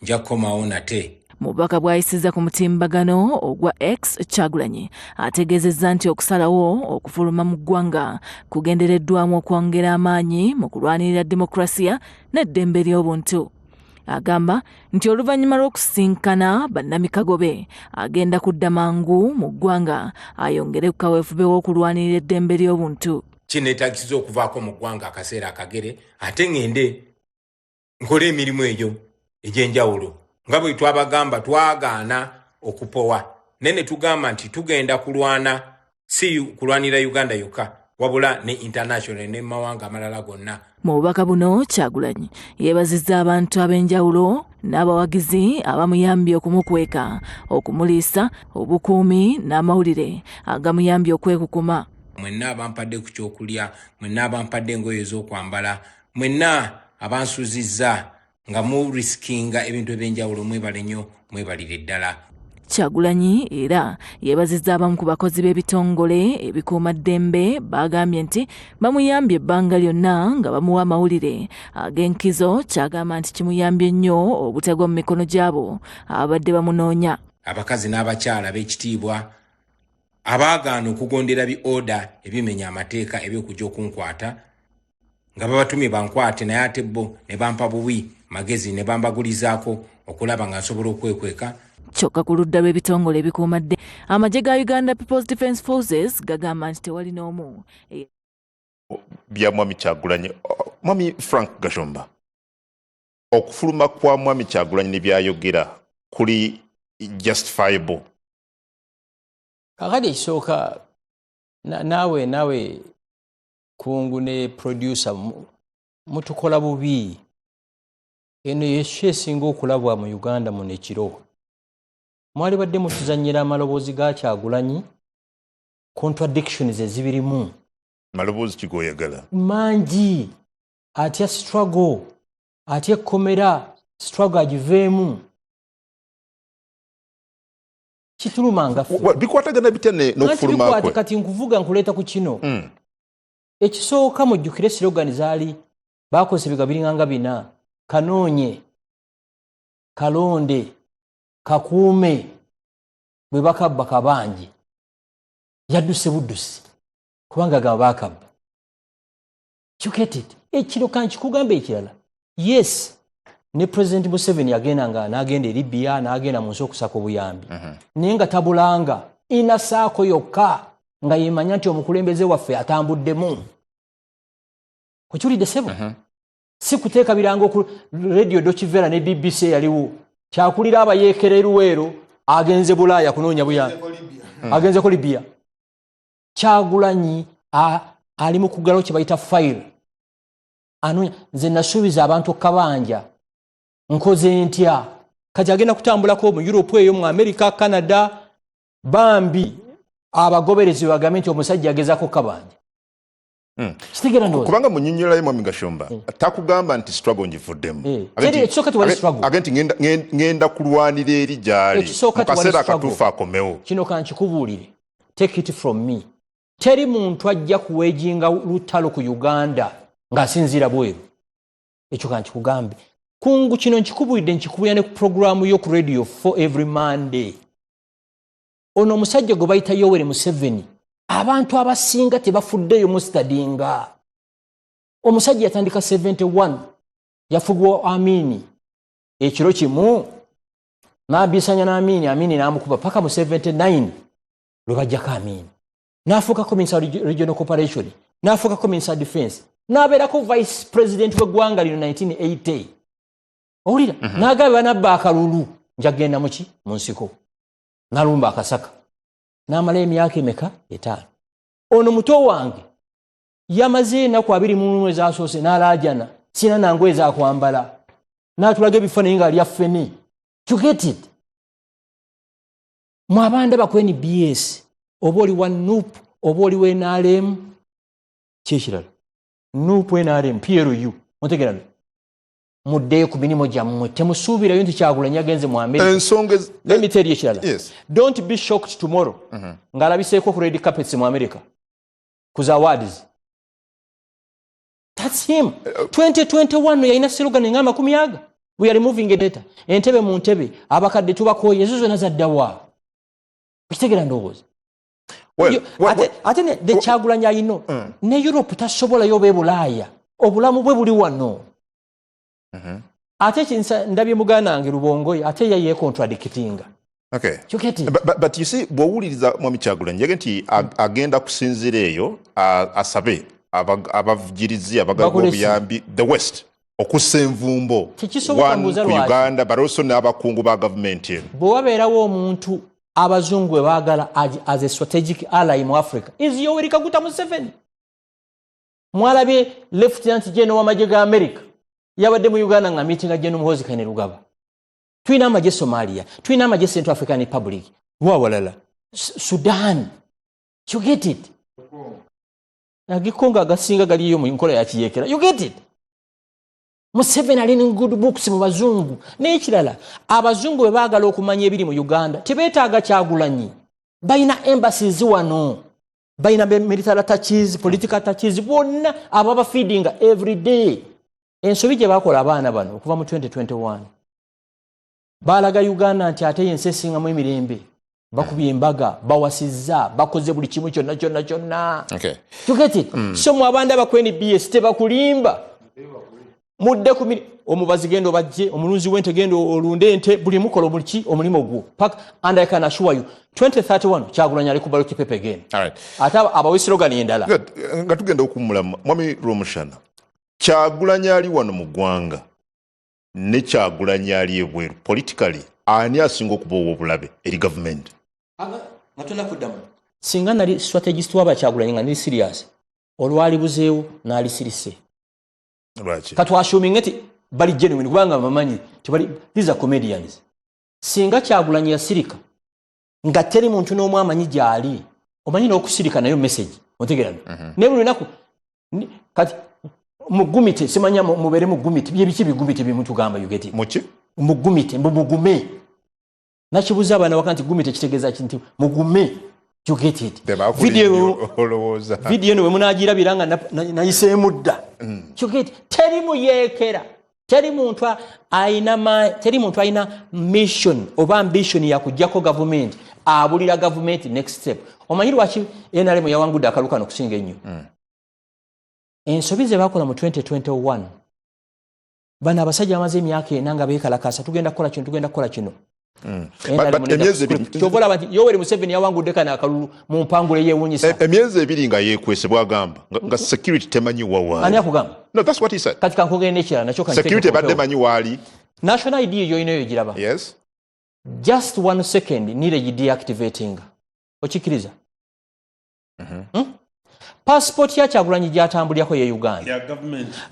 nja kukomawo nate. Mubaka bw'ayisiza ku mutimbagano ogwa X Kyagulanyi ategeezezza nti okusalawo okufuluma mu ggwanga kugendereddwamu okwongera amaanyi mu kulwanirira demokrasiya n'eddembe ly'obuntu. Agamba nti oluvannyuma lw'okusinkana bannamikago be agenda kudda mangu mu ggwanga ayongere ku kaweefube w'okulwanirira eddembe ly'obuntu. Kineetaagisiza okuvaako mu ggwanga akaseera akagere ate ngende nkole emirimu egyo egy'enjawulo nga bwe twabagamba twagaana okupowa nene tugamba nti tugenda kulwana si kulwanira Uganda yokka wabula ne international ne mawanga amalala gonna. Mu bubaka buno Kyagulanyi yeebazizza abantu ab'enjawulo n'abawagizi abamuyambye okumukweka, okumuliisa, obukuumi n'amawulire agamuyambye okwekukuma. mwenna abampadde ku kyokulya, mwenna abampadde engoye ez'okwambala, mwenna abansuzizza nga mu riskinga ebintu ebyenjawulo, mwebale nnyo, mwebalire ddala. Kyagulanyi era yeebazizza abamu ku bakozi b'ebitongole ebikuumaddembe bagambye nti bamuyambye ebbanga lyonna nga bamuwa amawulire ag'enkizo, kyagamba nti kimuyambye nnyo obutegwa mu mikono gy'abo abadde bamunoonya. Abakazi n'abakyala b'ekitiibwa abaagaana okugondera bi-oda ebimenya amateeka eby'okujja okunkwata nga babatumye bankwate, naye ate bo ne bampa buwi magezi ne bambagulizaako okulaba nga nsobola okwekweka. Kyokka ku ludda lw'ebitongole ebikuumadde, amagye ga Uganda People's Defence Forces gagamba nti tewali n'omu bya Mwami Kyagulanyi. Mwami Frank Gashomba, okufuluma kwa Mwami Kyagulanyi ne byayogera kuli justifiable? Kakati ekisooka naawe kungu ne producer mutukola bubi. Eno yeshe esinga okulabwa mu Uganda muno ekiro. Mwali badde mutuzannyira amaloboozi ga Kyagulanyi, contradictions ezibirimu. Maloboozi kigoyagala Mangi, atya struggle, atya komera, struggle agiveemu. Kitulumanga ffe. Bikwatagana bitya n'okufuluma kwe? Kati nkuvuga nkuleeta ku kino. Ekisooka mujjukire slogan zaali baakozesa ebiga biringanga bina: kanoonye, kalonde, kakuume, bwe bakabba kabangi. Yadduse buddusi kubanga gaba baakabba. Chuketit ekiro kanki kugamba ekirala. Yes, ne President Museveni yagendanga n'agenda e Libya, n'agenda mu nsi okusaka obuyambi. Naye nga tabulanga ina saako yokka nga yemanya nti omukulembeze waffe atambuddemu. Kukiwulidde ssebo? Si kuteeka birango ku Radio Deutsche Welle ne BBC yaliwo. Kyakulira abayeekera eruweero agenze Bulaaya kunoonya buyambi. Agenze ko Libya. Kyagulanyi ali mu kugalo kye bayita file. Anoonya nze nasuubiza abantu kabanja. Nkoze ntya? Kati agenda kutambulako mu Europe eyo, mu America, Canada, bambi abagoberezi bagambe nti omusajja agezaako kabanja. Kitegera ndoza. Kubanga munyinyira ye Mwami Gashomba, takugamba nti struggle njivuddemu. Agenti ngenda kulwanira eri gyali. Kaseera akatuufu akomewo. Kino kankikubuulire. Take it from me. Teri muntu ajja kuweejinga lutalo ku Uganda ng'asinziira bweru. Ekyo kankikugambe. Kungu kino nkikubuulidde, nkikubuulira ne ku programu yo ku radio for every Monday. Ono omusajja gwe bayita Yoweri Museveni, abantu abasinga tebafuddeyo mu stadinga. Omusajja yatandika 71, yafugwa Amini. Ekiro kimu n'abisanya n'Amini, Amini n'amukuba paka mu 79 lwe bajjako Amini. N'afuukako Minister Regional Corporation, n'afuukako Minister Defense, n'abeerako Vice President w'eggwanga lino 1980. Owulira? N'agaba nabba akalulu njagenda muki mu nsiko. Nalumba akasaka. N'amala emyaka emeka? 5. Ono muto wange yamaze ennaku 21 ezasoose n'alaajana, sina nangoye ezakwambala. N'atulaga ebifaananyi nga ali affene. You get it? Mwabanda bakweni BS. Oba oli wa NUP, oba oli wa NRM. Kyekirala. NUP, NRM, PLU. Mutegerano. Muddeyo ku mirimu gyammwe. Temusuubirayo nti Kyagulanyi agenze mu America. Let me tell you ekirala. Yes. Don't be shocked tomorrow. Ng'alabiseeko ku red carpets mu America. Ku za awards. That's him. 2021 yalina slogan nga 10. We are removing data. Entebe mu ntebe. Abakadde tubakooye. Ezo zonna zaddawa. Kitegera ndowooza. Ate ne Kyagulanyi ayino. Ne Europe tasobolayo oba e Bulaaya. Obulamu bwe buli wano. Ate ndabye muganda wange Lubongoye ate ye contradictinga. Okay. But but you see, bw'owuliriza Mwami Kyagulanyi yage nti agenda kusinzira eyo asabe abavugirizi abagaba obuyambi the West okussa envumbo ku Uganda but also n'abakungu ba gavumenti eno. Bwe wabeerawo omuntu abazungu bwe baagala as a strategic ally mu Africa is Yoweri Kaguta Museveni. Mwalabye Lieutenant General w'amagye ga America yabadde mu Uganda nga meetinga General Muhoozi Kainerugaba. Tulina amagye Somalia, tulina amagye Central African Republic, wawalala Sudan. You get it? agikonga agasinga galiyo mu nkola ya kiyekera. You get it? Museveni alina good books mu bazungu. N'ekirala abazungu bwe baagala okumanya ebiri mu Uganda tebeetaaga Kyagulanyi. Bayina embassies wano. Bayina military attaches, political attaches, bonna ababa feeding every day. Ensobi gye bakola abaana bano okuva mu 2021. Baalaga Uganda nti ate yensi esingamu emirembe. Bakubye embaga, bawasizza, bakoze buli kimu kyonna. Okay. You get it? So mu abanda bakweni BS tebakulimba. Mudde ku omubazi gendo bajje, omulunzi w'ente gendo olunde ente, buli mukola buliki omulimo gwo. Pak and I can assure you 2031 Kyagulanyi ali ku ballot paper again. All right. Ata abawisirogani endala. Nga tugenda okumula Mwami Romushana. Kyagulanyi ali wano mu ggwanga ne Kyagulanyi ali ebweru politically ani asinga okuba obulabe eri government. Natona kuddamu. Singa nali strategist waba Kyagulanyi nga ndi serious. Olwali buzeewo n'ali sirise. Right. Katu assuming eti bali genuine kubanga bamanyi tibali these are comedians. Singa Kyagulanyi yasirika nga teri muntu n'omwe amanyi gyali omanyi n'okusirika nayo message otegerana. Ne buli lunaku kati mugumite simanya mubere mugumite byebiki bigumite bimutugamba you get it. Muki? Mugumite mugume. Nakibuza abana wakanti gumite kitegeeza kinti mugume. You get it. Video no wemunagira biranga nayise mudda. You get it. Teri mu yekera. Teri muntu aina mission oba ambition ya kujjako government. Abulira government next step. Omanyiru wachi NRM yawanguda akaluka no kusinga ennyo. Ensobi ze bakola mu 2021. Bana abasajja amaze emyaka enanga beekalakasa tugenda kukola kino. Emyezi ebiri tobola bati Yoweri Museveni yawangudde kana akalulu mu mpangule yeewunyisa. Emyezi ebiri nga yeekwese bwagamba nga security temanyi wawa. Ani akugamba? No, that's what he said. Kati kankogere n'ekirala nakyo kan security badde manyi wali. National ID yo ino yogiraba. Yes. Just 1 second need deactivating. Okikiriza? Passport ya Kyagulanyi gyatambulirako ye Uganda.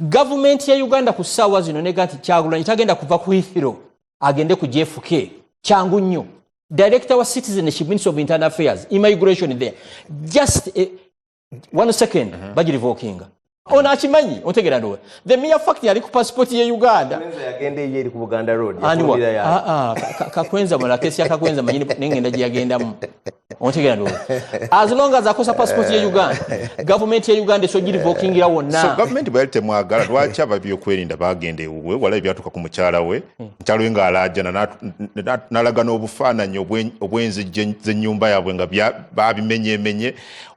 Government ya Uganda ku ssaawa zino ne gati Kyagulanyi tagenda kuva ku Heathrow agende ku JFK. Kyangu nnyo. Director wa Citizenship Ministry of Internal Affairs, Immigration there. Just 1 second, baji revoking. Ona akimanyi, otegera ndo. The mere fact yali ku passport ye Uganda. Kwenza yagende yeri ku Buganda Road. Kakwenza mala kesi yakakwenza manyini nengenda gyagenda mu. Otegera ndo. As long as akosa passport ye Uganda, government ye Uganda so gi revoking ira wonna. So government bwalite mwagala lwaki ababyo kwerinda bagende uwe wala ebyatuka ku mukyala we. Mukyala we nga alaja nalaga n'obufaananyi obwenzi z'ennyumba yaabwe nga babimenye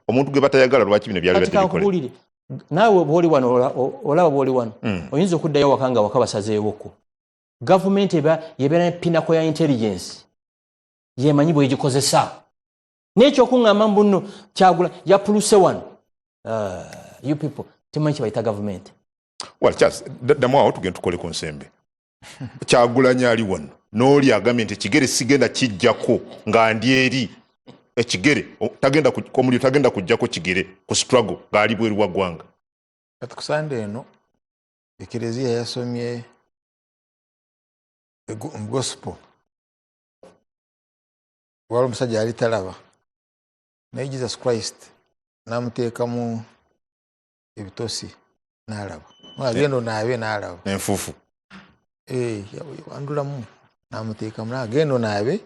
omuntu gwe batayagala lwaki bino byali batebikole. Nawe bwoli wano olaba bwoli wano oyinza okuddayo wakanga wakabasazeewoko government yebeera pinako ya intelligence yemanyi bwegikozesa n'ekyo okuŋŋamba mbuno Kyagula yapuluse wano you people temanyi kibayita government. Well, Charles, ddamu awo tugenda tukole ku nsembe. Kyagulanyi ali wano n'oli agambye nti ekigere sigenda kijjako nga ndi eri ekigere tagenda komuli tagenda kujjako kigere ku struggle gali bweru wa gwanga. Kati kusande eno ekereziya yasomye gospel wali omusajja yali talaba naye Jesus Christ namuteekamu ebitosi n'alaba agenda onaabe n'alaba enfuufu wandulamu namuteekamu n'agenda onaabe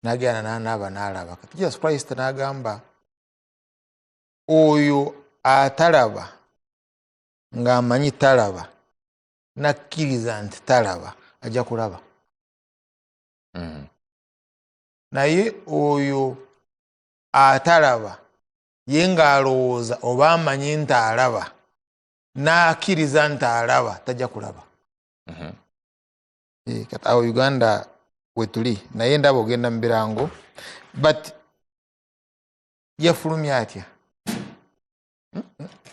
n'agenda n'anaaba n'alaba. Kati Jesus Christ n'agamba oyo atalaba ng'amanyi talaba nakkiriza nti talaba ajja kulaba. Naye oyo atalaba ye ng'alowooza oba amanyi nti alaba n'akkiriza nti alaba tajja kulaba. Kati awo Uganda wetuli naye ndaba ogenda mu birango but yafulumya atya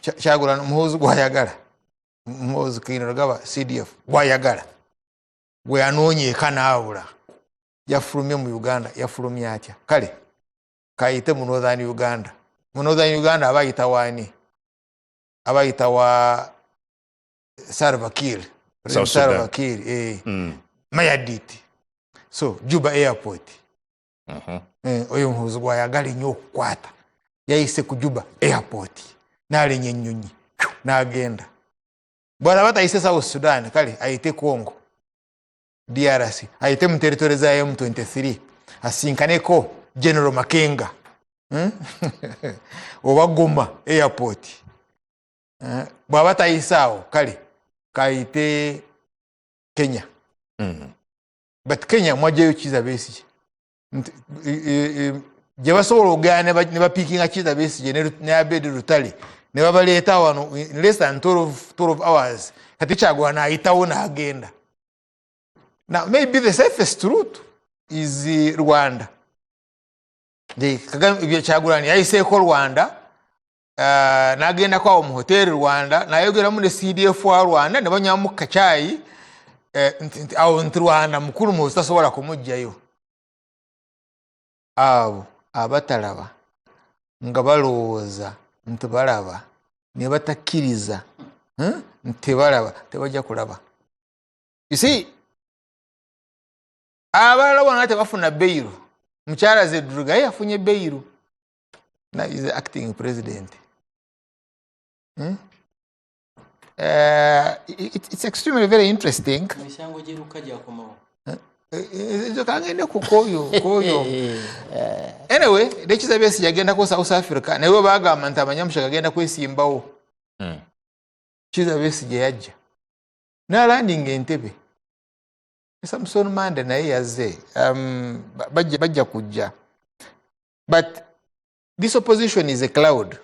Kyagulanyi muhoozi gwayagala muhoozi Kainerugaba CDF gwayagala gwe anoonyeeka n'abula yafulumye mu Uganda yafulumya atya kale kayite mu Northern Uganda. Mu Northern Uganda abayita waani abayita wa Salva Kiir Mayardit. So Juba Airport oyo muhoozi gwayagala nnyo okukwata yayise ku Juba airport n'alenya ennyonyi n'agenda bwala batayise South Sudan kale ayite Congo DRC ayite mu territory za M23 asinkaneko General Makenga oba Goma airport bwaba tayisawo kale kayite Kenya but Kenya mwajeyo Kizza Besigye je basobola ogane ne bapikinga Kizza Besigye ne Abedi Rutale ne babaleeta wano in less than 12 hours kati Kyagulanyi ayitawo n'agenda. Now maybe the safest route is Rwanda. The Kyagulanyi yayiseeko Rwanda n'agenda kwawo mu hotel Rwanda n'ayogeramu ne CDF wa Rwanda ne banyamu kachayi awo nti Rwanda mukulu mu tasobola kumujjayo. Abo abatalaba nga balowooza nti balaba ne batakkiriza nti balaba tebajja kulaba. You see, abalala bonna tebafuna beiru. Mukyala Zedruga yafunye beiru. Now he's the acting president. It's extremely very interesting. Anyway, the Kizza Besigye agenda ku South Africa naye bagamba nti amanyamusha agenda kwesimbawo. Kizza Besigye yajja n'alanding Entebbe. Samson Mande naye yazze bajja kujja. But this opposition is a cloud.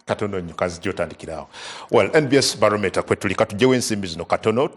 Katono nyo kazi gyotandikirawo. Well, NBS Barometer kwe tuli katujjewo ensimbi zino katono